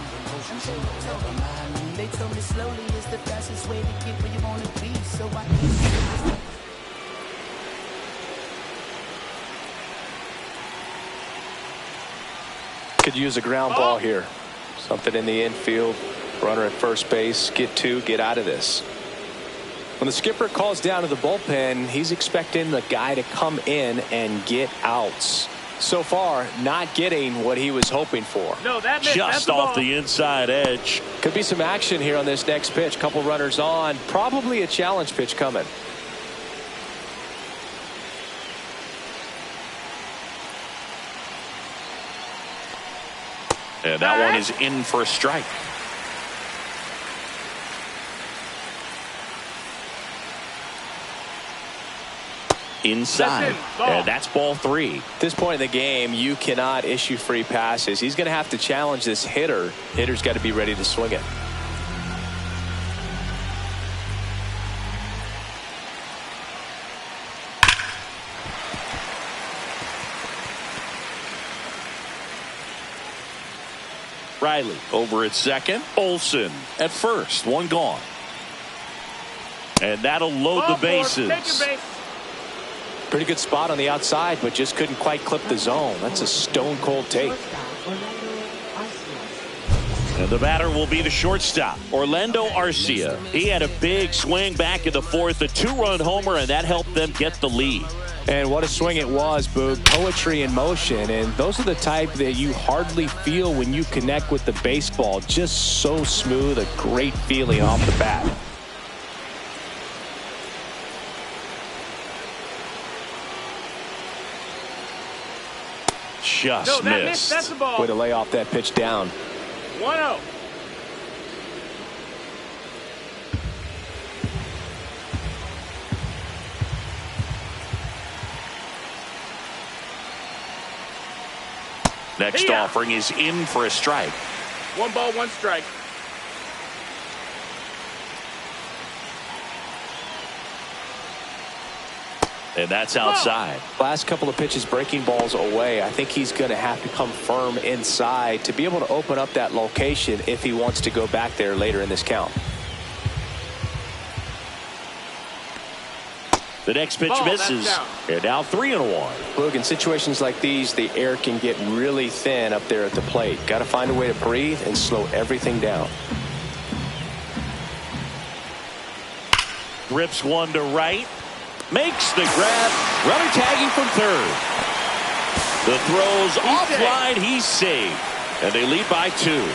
Could use a ground ball here. Something in the infield. Runner at first base. Get 2, get out of this. When the skipper calls down to the bullpen, he's expecting the guy to come in and get outs. So far, not getting what he was hoping for. No, that missed. That's Just the off ball. the inside edge. Could be some action here on this next pitch. Couple runners on. Probably a challenge pitch coming. And that one is in for a strike. Inside. That's it. Ball. And that's ball 3. At this point in the game, you cannot issue free passes. He's going to have to challenge this hitter. Hitter's got to be ready to swing it. Riley over at second. Olson at first. One gone. And that'll load Ball the bases. four. Take your base. Pretty good spot on the outside, but just couldn't quite clip the zone. That's a stone cold take. Shortstop Orlando Arcia. And the batter will be the shortstop, Orlando Arcia. He had a big swing back in the 4th, a 2-run homer, and that helped them get the lead. And what a swing it was, Boog. Poetry in motion. And those are the type that you hardly feel when you connect with the baseball. Just so smooth, a great feeling off the bat. Just No, that missed. missed. That's the ball. Way to lay off that pitch down. 1-0. Next Yeah. offering is in for a strike. 1 ball, 1 strike. And that's outside. Last couple of pitches breaking balls away. I think he's going to have to come firm inside to be able to open up that location if he wants to go back there later in this count. The next pitch Ball, that's misses. down. And now 3-1. Look, in situations like these, the air can get really thin up there at the plate. Got to find a way to breathe and slow everything down. Rips one to right. Makes the grab. Runner tagging from third. The throw's offline. He's saved. And they lead by 2.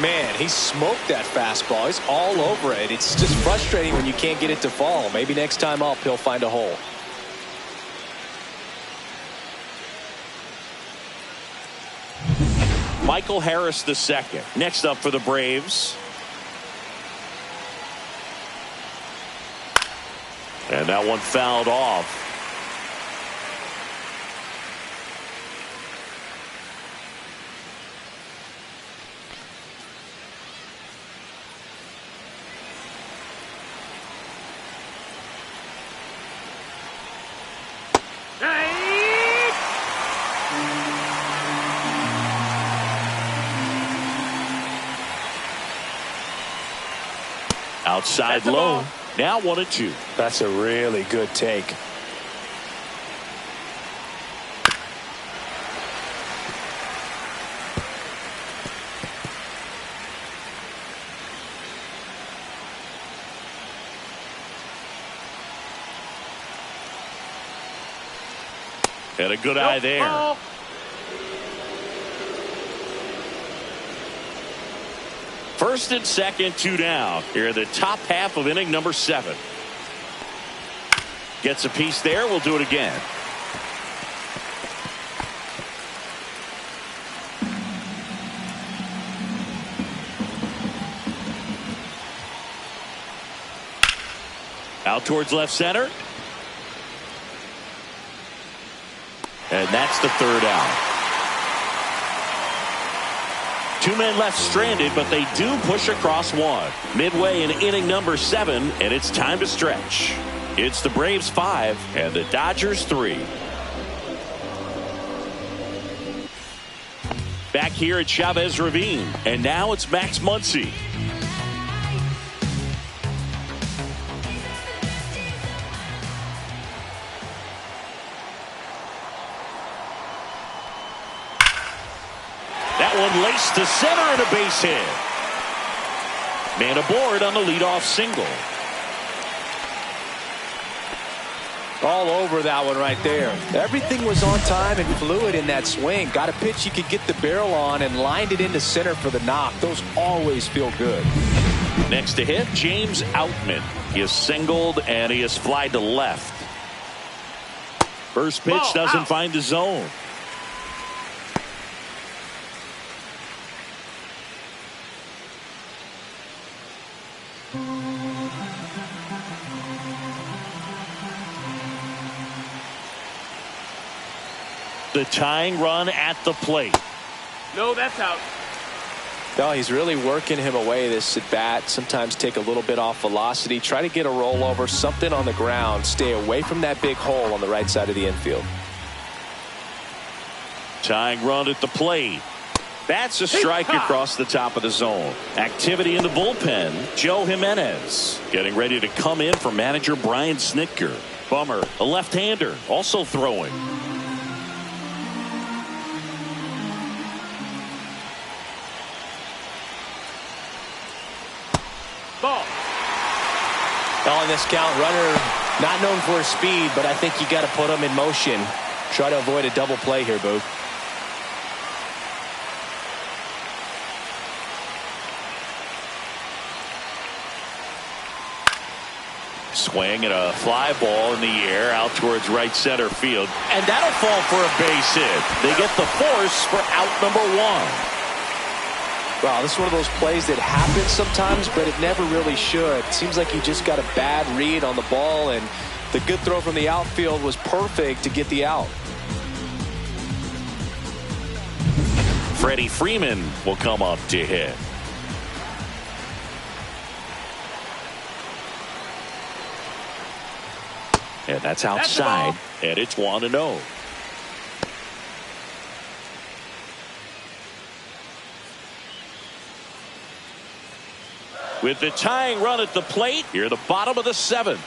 Man, he smoked that fastball. He's all over it. It's just frustrating when you can't get it to fall. Maybe next time up, he'll find a hole. Michael Harris II. Next up for the Braves. And that one fouled off. Outside That's a low. ball. Now 1-2. That's a really good take. And a good eye there. Ball. First and second, 2 down. Here in the top half of inning number 7. Gets a piece there. We'll do it again. Out towards left center. And that's the 3rd out. 2 men left stranded, but they do push across 1. Midway in inning number 7, and it's time to stretch. It's the Braves 5 and the Dodgers 3. Back here at Chavez Ravine, and now it's Max Muncy. That one laced to center and a base hit. Man aboard on the leadoff single. All over that one right there. Everything was on time and fluid in that swing. Got a pitch you could get the barrel on and lined it into center for the knock. Those always feel good. Next to hit, James Outman. He is singled and he is flied to left. First pitch Ball doesn't out. find the zone. The tying run at the plate. No, that's out. No, he's really working him away this at bat. Sometimes take a little bit off velocity. Try to get a rollover, something on the ground. Stay away from that big hole on the right side of the infield. Tying run at the plate. That's a strike across the top of the zone. Activity in the bullpen. Joe Jimenez getting ready to come in for manager Brian Snitker. Bummer, a left-hander, also throwing. Ball. On this count, runner not known for his speed, but I think you got to put him in motion. Try to avoid a double play here, Boog. Swing and a fly ball in the air out towards right center field. And that'll fall for a base hit. They get the force for out number 1. Wow, this is one of those plays that happens sometimes, but it never really should. Seems like he just got a bad read on the ball, and the good throw from the outfield was perfect to get the out. Freddie Freeman will come up to hit. And that's outside, and it's 1-0. With the tying run at the plate, here the bottom of the 7th.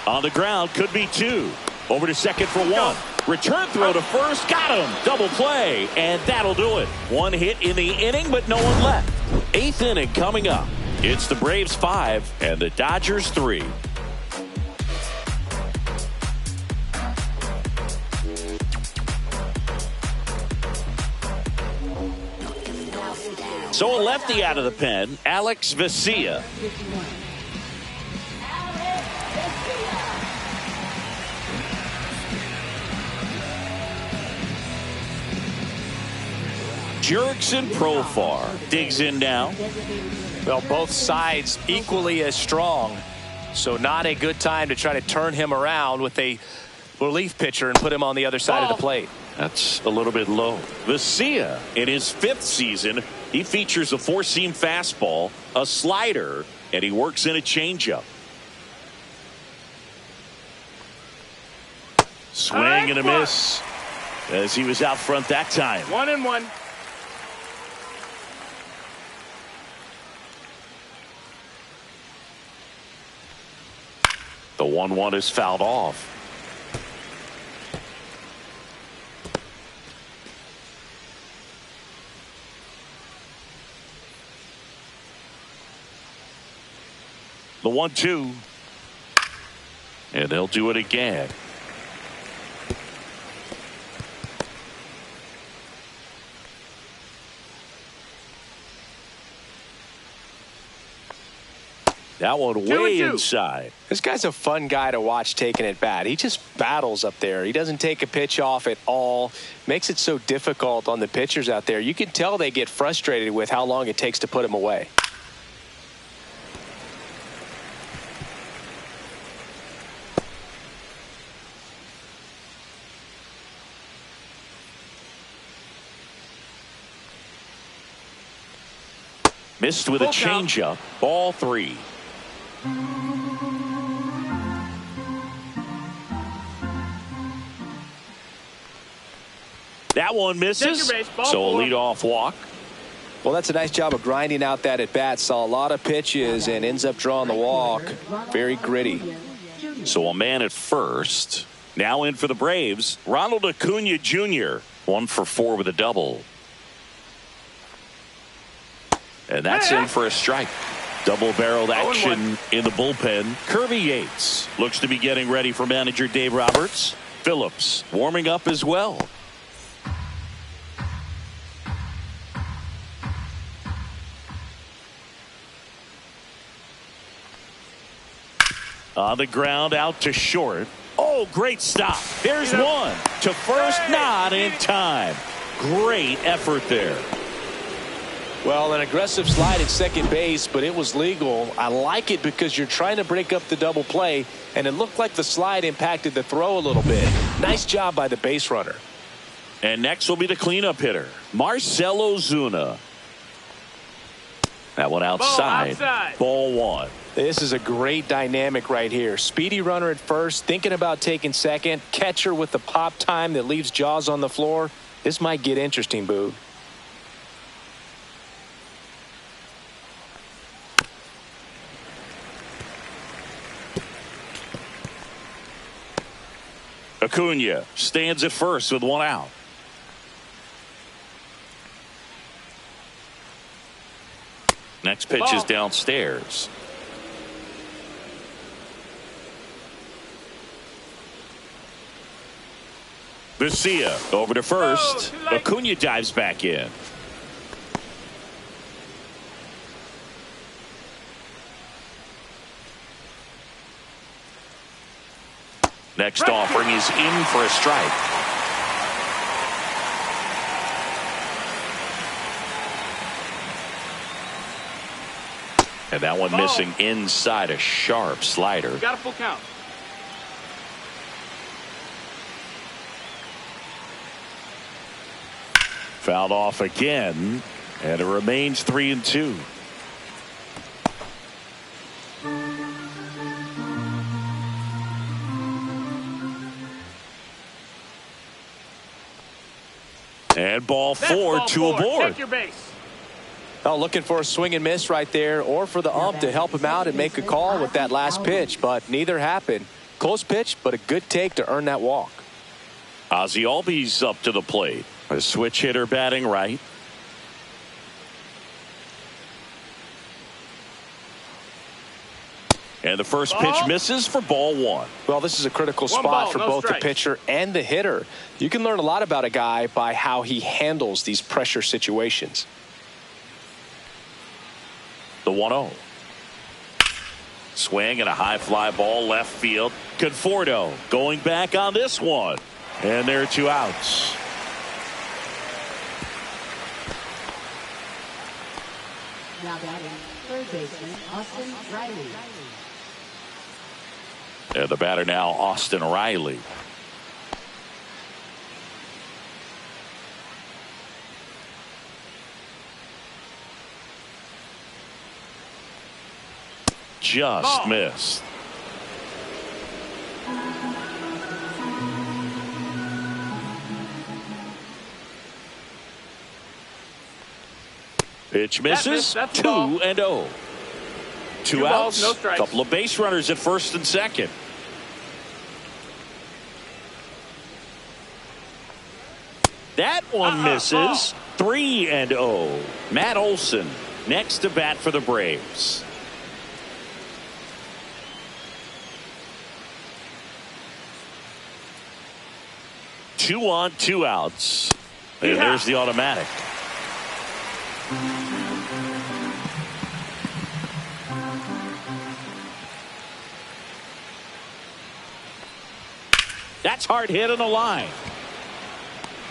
On the ground, could be 2. Over to second for 1. Return throw to first, got him. Double play, and that'll do it. 1 hit in the inning, but no one left. 8th inning coming up. It's the Braves 5 and the Dodgers 3. So a lefty out of the pen, Alex Vesia. Jurickson Profar digs in now. Well, both sides equally as strong, so not a good time to try to turn him around with a relief pitcher and put him on the other side of the plate. That's a little bit low. Vesia, in his 5th season, he features a 4-seam fastball, a slider, and he works in a changeup. Swing and a miss as he was out front that time. 1-1. The 1-1 is fouled off. The 1-2. And they'll do it again. That one way inside. This guy's a fun guy to watch taking at bat. He just battles up there. He doesn't take a pitch off at all. Makes it so difficult on the pitchers out there. You can tell they get frustrated with how long it takes to put him away. Missed with a changeup. Ball 3. That one misses. So a leadoff walk. Well, that's a nice job of grinding out that at bat. Saw a lot of pitches and ends up drawing the walk. Very gritty. So a man at first. Now in for the Braves, Ronald Acuna Jr. 1 for 4 with a double. And that's in for a strike. Double-barreled action in the bullpen. Kirby Yates looks to be getting ready for manager Dave Roberts. Phillips warming up as well. On the ground, out to short. Oh, great stop. There's one to first, not in time. Great effort there. Well, an aggressive slide at second base, but it was legal. I like it because you're trying to break up the double play, and it looked like the slide impacted the throw a little bit. Nice job by the base runner. And next will be the cleanup hitter, Marcell Ozuna. That one outside. Ball 1. This is a great dynamic right here. Speedy runner at first, thinking about taking second. Catcher with the pop time that leaves Jaws on the floor. This might get interesting, Boog. Acuna stands at first with 1 out. Next pitch is downstairs. Garcia over to first. Acuna dives back in. Next offering is in for a strike. And that one missing inside, a sharp slider. Got a full count. Fouled off again, and it remains 3-2. And ball 4, 2 aboard. Take your base. Oh, looking for a swing and miss right there, or for the ump to help him out and make a call with that last pitch, but neither happened. Close pitch, but a good take to earn that walk. Ozzie Albies up to the plate. A switch hitter batting right. And the first pitch misses for ball 1. Well, this is a critical spot for both the pitcher and the hitter. You can learn a lot about a guy by how he handles these pressure situations. The 1-0. Swing and a high fly ball left field. Conforto going back on this one. And there are 2 outs. Now batting, third baseman Austin Riley. And the batter now, Austin Riley. Just missed. Pitch misses. 2-0. 2 outs. No strikes. Couple of base runners at first and second. That one misses. 3-0. Matt Olson next to bat for the Braves. Two on, 2 outs. And there's the automatic. That's hard hit on the line.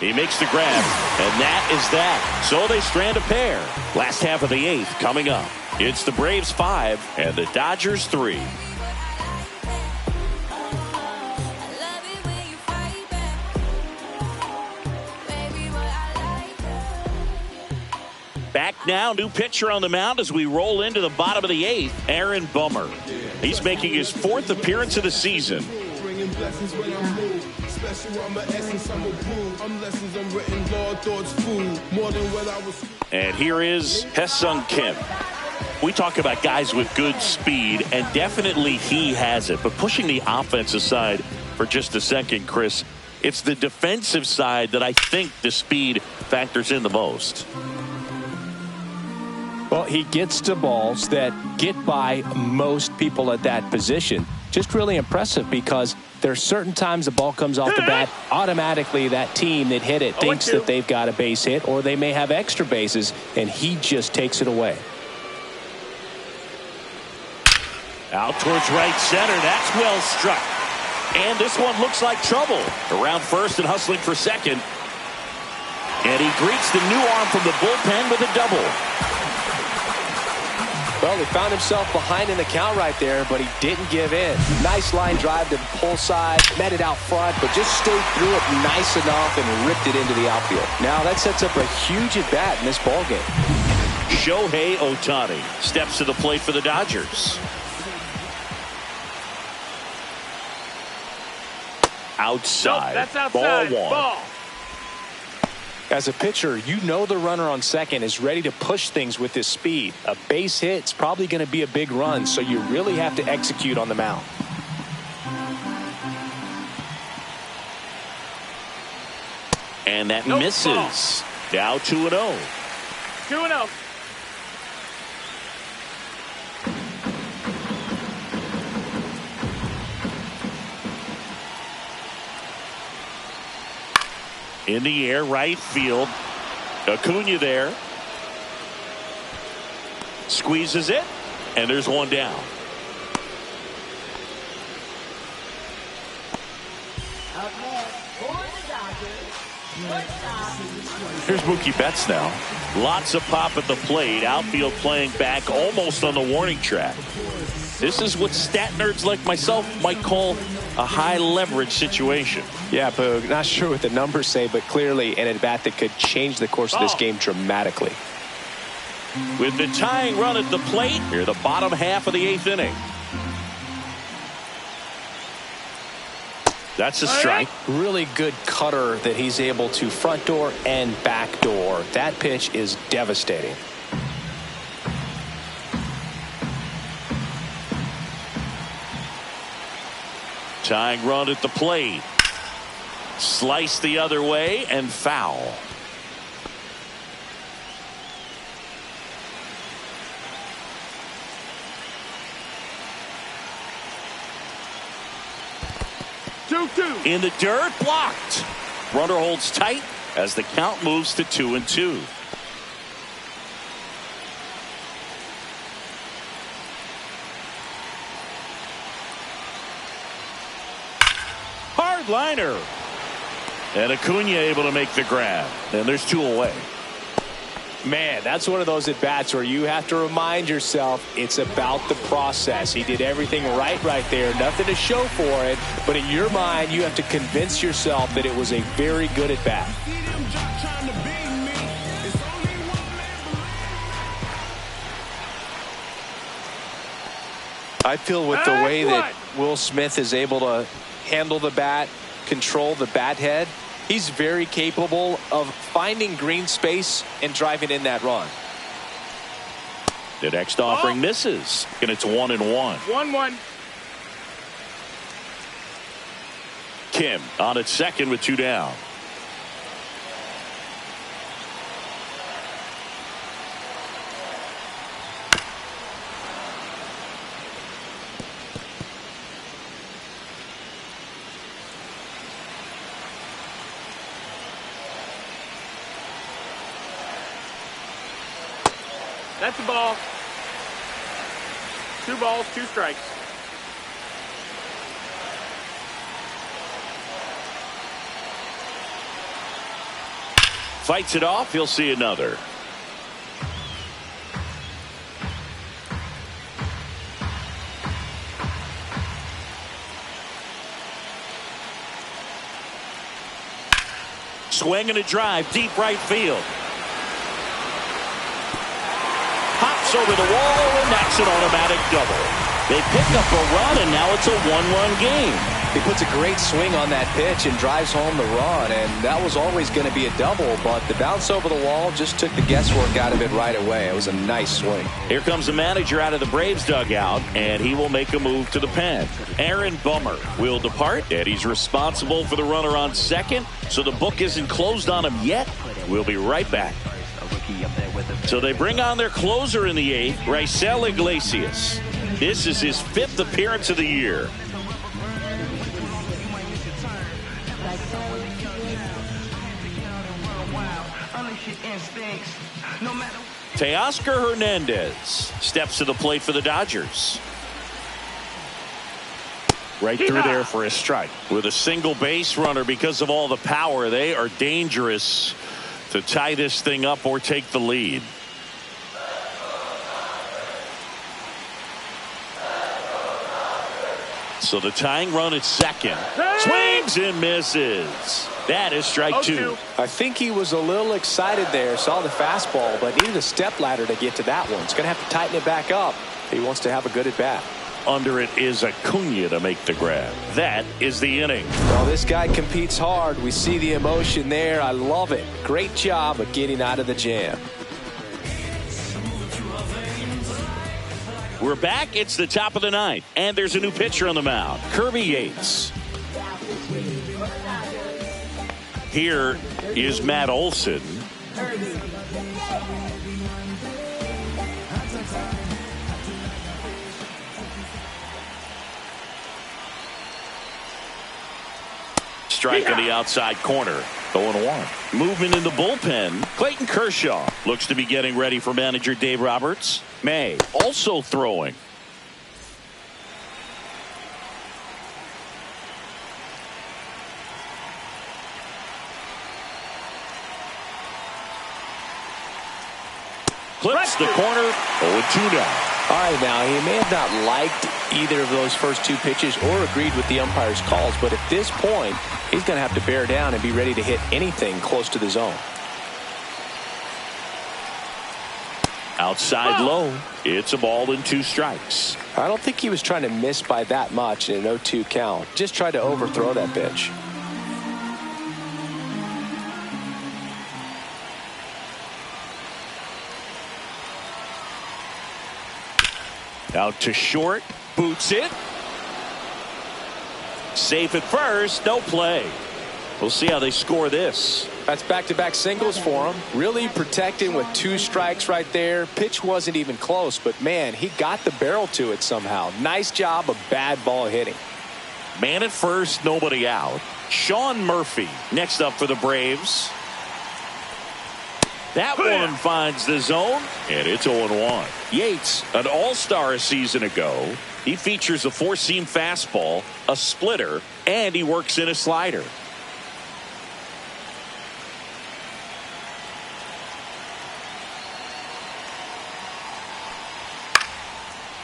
He makes the grab, and that is that. So they strand a pair. Last half of the 8th coming up. It's the Braves 5 and the Dodgers 3. Back now, new pitcher on the mound as we roll into the bottom of the 8th, Aaron Bummer. He's making his 4th appearance of the season. And here is Ha-Seong Kim. We talk about guys with good speed, and definitely he has it. But pushing the offense aside for just a second, Chris, it's the defensive side that I think the speed factors in the most. Well, he gets to balls that get by most people at that position. Just really impressive because there's certain times the ball comes off the bat, automatically that team that hit it thinks that they've got a base hit or they may have extra bases, and he just takes it away. Out towards right center. That's well struck. And this one looks like trouble. Around first and hustling for second. And he greets the new arm from the bullpen with a double. Well, he found himself behind in the count right there, but he didn't give in. Nice line drive to the pull side, met it out front, but just stayed through it nice enough and ripped it into the outfield. Now that sets up a huge at bat in this ballgame. Shohei Ohtani steps to the plate for the Dodgers. Outside. Nope, that's outside. Ball 1. Ball. As a pitcher, you know the runner on second is ready to push things with his speed. A base hit's probably going to be a big run, so you really have to execute on the mound. And that misses. Now 2-0. 2-0. In the air, right field. Acuna there. Squeezes it. And there's one down. Up next for the Dodgers, shortstop. Here's Mookie Betts now. Lots of pop at the plate. Outfield playing back almost on the warning track. This is what stat nerds like myself might call a high leverage situation. Yeah, Boog, not sure what the numbers say, but clearly an at-bat that could change the course of this game dramatically. With the tying run at the plate, here the bottom half of the 8th inning. That's a strike. Really good cutter that he's able to front door and back door. That pitch is devastating. Tying run at the plate. Slice the other way and foul. In the dirt, blocked. Runner holds tight as the count moves to 2-2. Hard liner. And Acuna able to make the grab. And there's 2 away. Man, that's one of those at-bats where you have to remind yourself it's about the process. He did everything right there. Nothing to show for it. But in your mind, you have to convince yourself that it was a very good at-bat. I feel with the way that Will Smith is able to handle the bat, control the bat head, he's very capable of finding green space and driving in that run. The next offering misses. And it's 1-1. 1-1. Kim on at second with 2 down. That's a ball. 2 balls, 2 strikes. Fights it off. He'll see another. Swing and a drive, deep right field. Hops over the wall, and that's an automatic double. They pick up a run, and now it's a 1-run game. He puts a great swing on that pitch and drives home the run, and that was always going to be a double, but the bounce over the wall just took the guesswork out of it right away. It was a nice swing. Here comes the manager out of the Braves dugout, and he will make a move to the pen. Aaron Bummer will depart, and he's responsible for the runner on second, so the book isn't closed on him yet. We'll be right back. So they bring on their closer in the 8th, Raisel Iglesias. This is his 5th appearance of the year. Teoscar Hernandez steps to the plate for the Dodgers. Right through there for a strike. With a single base runner, because of all the power, they are dangerous to tie this thing up or take the lead. So the tying run at second. Swings and misses. That is strike 2. I think he was a little excited there, saw the fastball, but needed a step ladder to get to that one. He's going to have to tighten it back up if he wants to have a good at bat. Under it is Acuna to make the grab. That is the inning. Well, this guy competes hard. We see the emotion there. I love it. Great job of getting out of the jam. We're back. It's the top of the 9th, and there's a new pitcher on the mound, Kirby Yates. Here is Matt Olson. Strike on the outside corner. 0-1. Movement in the bullpen. Clayton Kershaw looks to be getting ready for manager Dave Roberts. May also throwing. Clips the corner. 0-2 now. All right, now, he may have not liked either of those first 2 pitches or agreed with the umpire's calls, but at this point, he's going to have to bear down and be ready to hit anything close to the zone. Outside low. It's a ball and 2 strikes. I don't think he was trying to miss by that much in an 0-2 count. Just tried to overthrow that pitch. Out to short. Boots it. Safe at first. No play. We'll see how they score this. That's back-to-back singles for him. Really protecting with 2 strikes right there. Pitch wasn't even close, but man, he got the barrel to it somehow. Nice job of bad ball hitting. Man at first, nobody out. Sean Murphy next up for the Braves. That one finds the zone, and it's 0-1. Yates, an all-star a season ago. He features a 4-seam fastball, a splitter, and he works in a slider.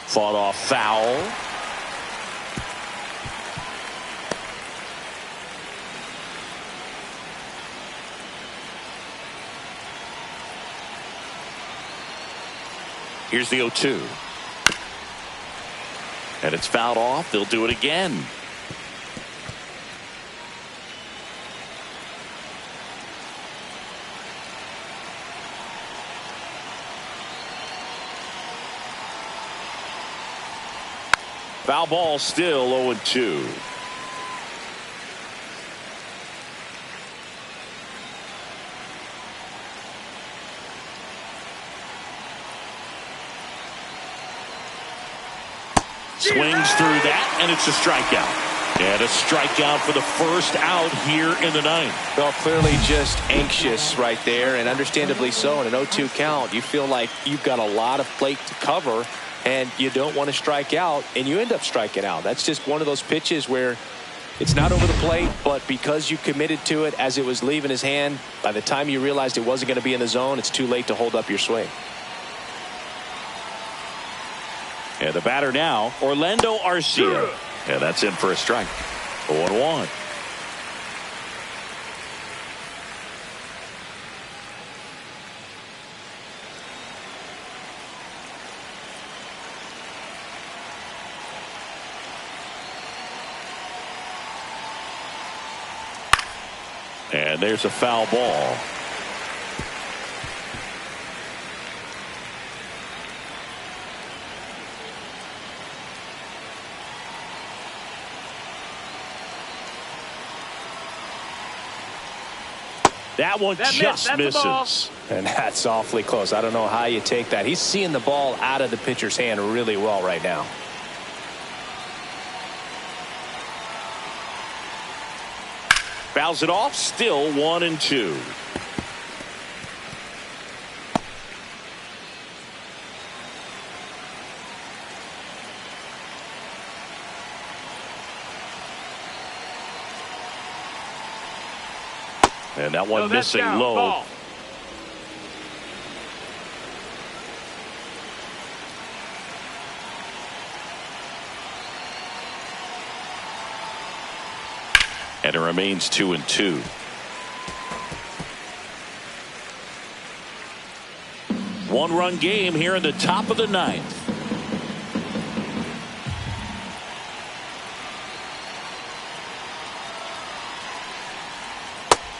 Fought off foul. Here's the 0-2. And it's fouled off. They'll do it again. Foul ball, still 0-2. Swings through that, and it's a strikeout. And a strikeout for the first out here in the ninth. Well, clearly just anxious right there, and understandably so. In an 0-2 count, you feel like you've got a lot of plate to cover, and you don't want to strike out, and you end up striking out. That's just one of those pitches where it's not over the plate, but because you committed to it as it was leaving his hand, by the time you realized it wasn't going to be in the zone, it's too late to hold up your swing. And the batter now, Orlando Arcia. And that's in for a strike. 0-1. And there's a foul ball. That one just misses. And that's awfully close. I don't know how you take that. He's seeing the ball out of the pitcher's hand really well right now. Fouls it off. Still 1-2. And that one missing low. Ball. And it remains 2-2. One-run game here in the top of the ninth.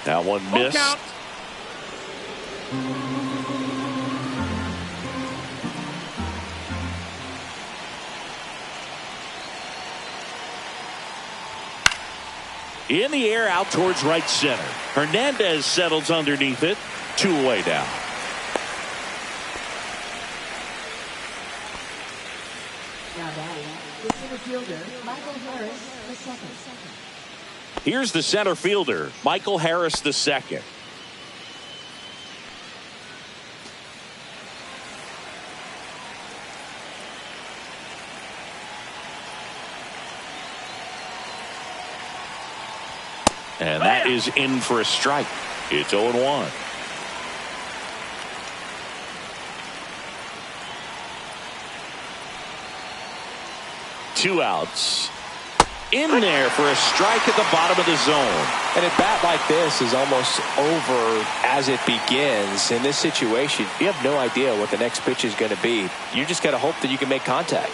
That one missed. Count. In the air out towards right center. Hernandez settles underneath it. 2 away now. Now batting, the center fielder, Michael Harris, the second. Here's the center fielder, Michael Harris the second. And that is in for a strike. It's 0-1. Two outs. In there for a strike at the bottom of the zone. And a bat like this is almost over as it begins. In this situation, you have no idea what the next pitch is going to be. You just got to hope that you can make contact.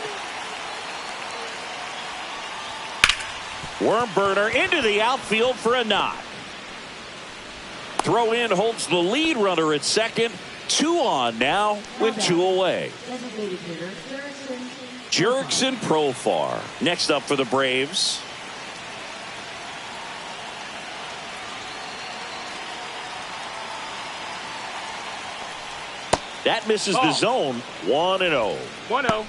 Worm burner into the outfield for a knock. Throw in holds the lead runner at second. 2 on now with 2 away. Designated hitter, Jurickson Profar next up for the Braves. That misses the zone. 1-0. 1-0.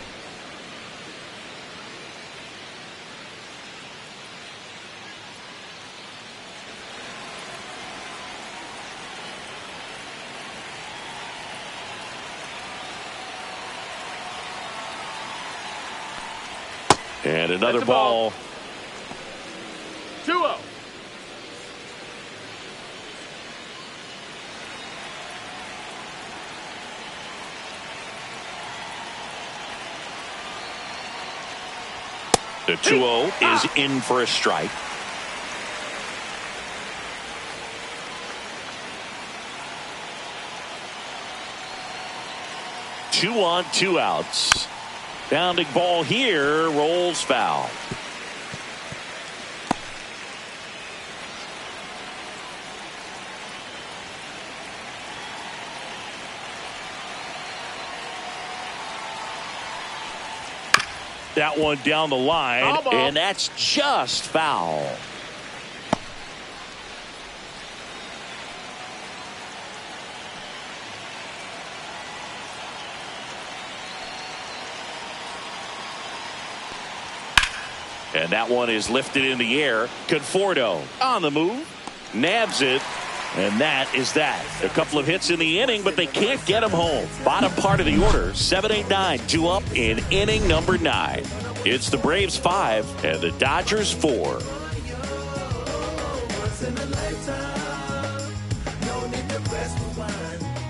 And another ball. 2-0. The 2-0 is in for a strike. Two on, 2 outs. Bounding ball here, rolls foul. That one down the line, and that's just foul. And that one is lifted in the air. Conforto on the move. Nabs it. And that is that. A couple of hits in the inning, but they can't get him home. Bottom part of the order, 7-8-9, 2 up in inning number 9. It's the Braves 5 and the Dodgers 4.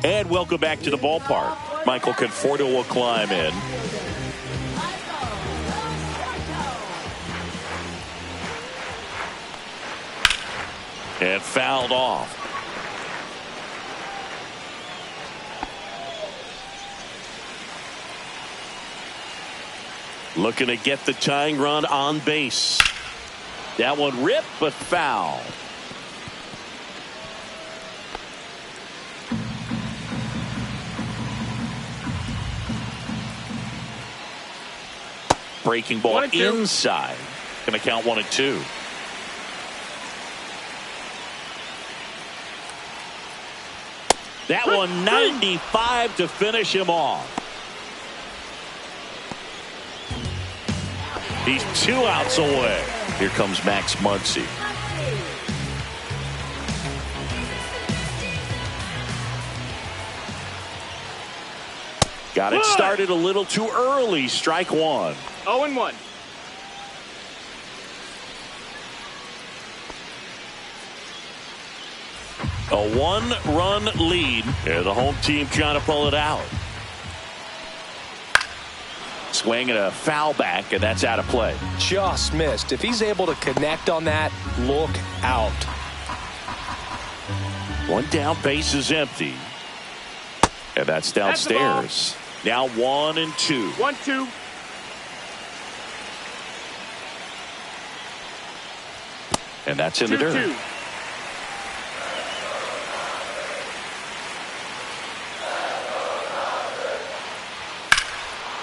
And welcome back to the ballpark. Michael Conforto will climb in. And fouled off. Looking to get the tying run on base. That one ripped, but foul. Breaking ball inside. Going to count 1-2. That one 95 to finish him off. He's 2 outs away. Here comes Max Muncy. Got it started a little too early. Strike 1. 0-1. A 1-run lead. And the home team trying to pull it out. Swing and a foul back, and that's out of play. Just missed. If he's able to connect on that, look out. One down, base is empty. And that's downstairs. Now 1-2. 1-2. And that's in the dirt. 2-2.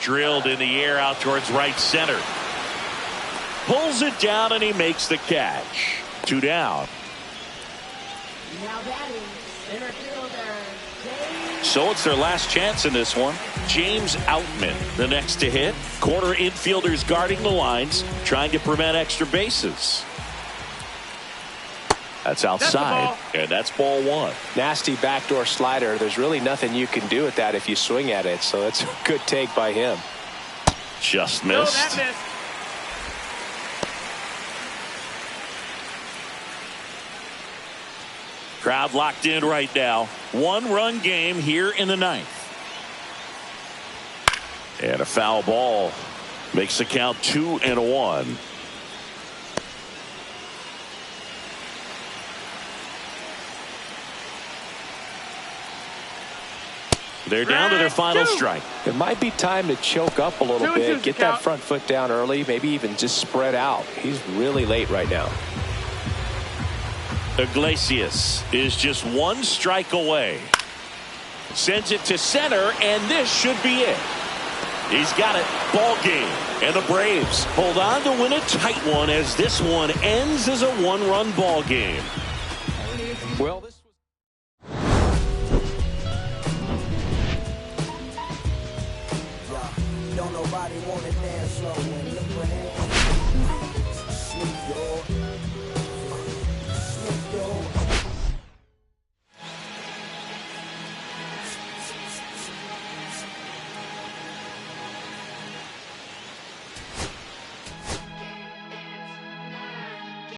Drilled in the air out towards right center. Pulls it down and he makes the catch. 2 down. Now batting, center fielder, James. So it's their last chance in this one. James Outman, the next to hit. Corner infielders guarding the lines, trying to prevent extra bases. That's outside, and that's ball 1. Nasty backdoor slider. There's really nothing you can do with that if you swing at it. So that's a good take by him. Just No, missed. that missed. Crowd locked in right now. 1-run game here in the 9th. And a foul ball makes the count 2-1. They're down to their final strike. It might be time to choke up a little bit. Get that front foot down early. Maybe even just spread out. He's really late right now. Iglesias is just 1 strike away. Sends it to center, and this should be it. He's got it. Ball game. And the Braves hold on to win a tight one as this one ends as a 1-run ball game. Well, this Don't nobody wanna dance slow when look what happened. Snoop Dogg.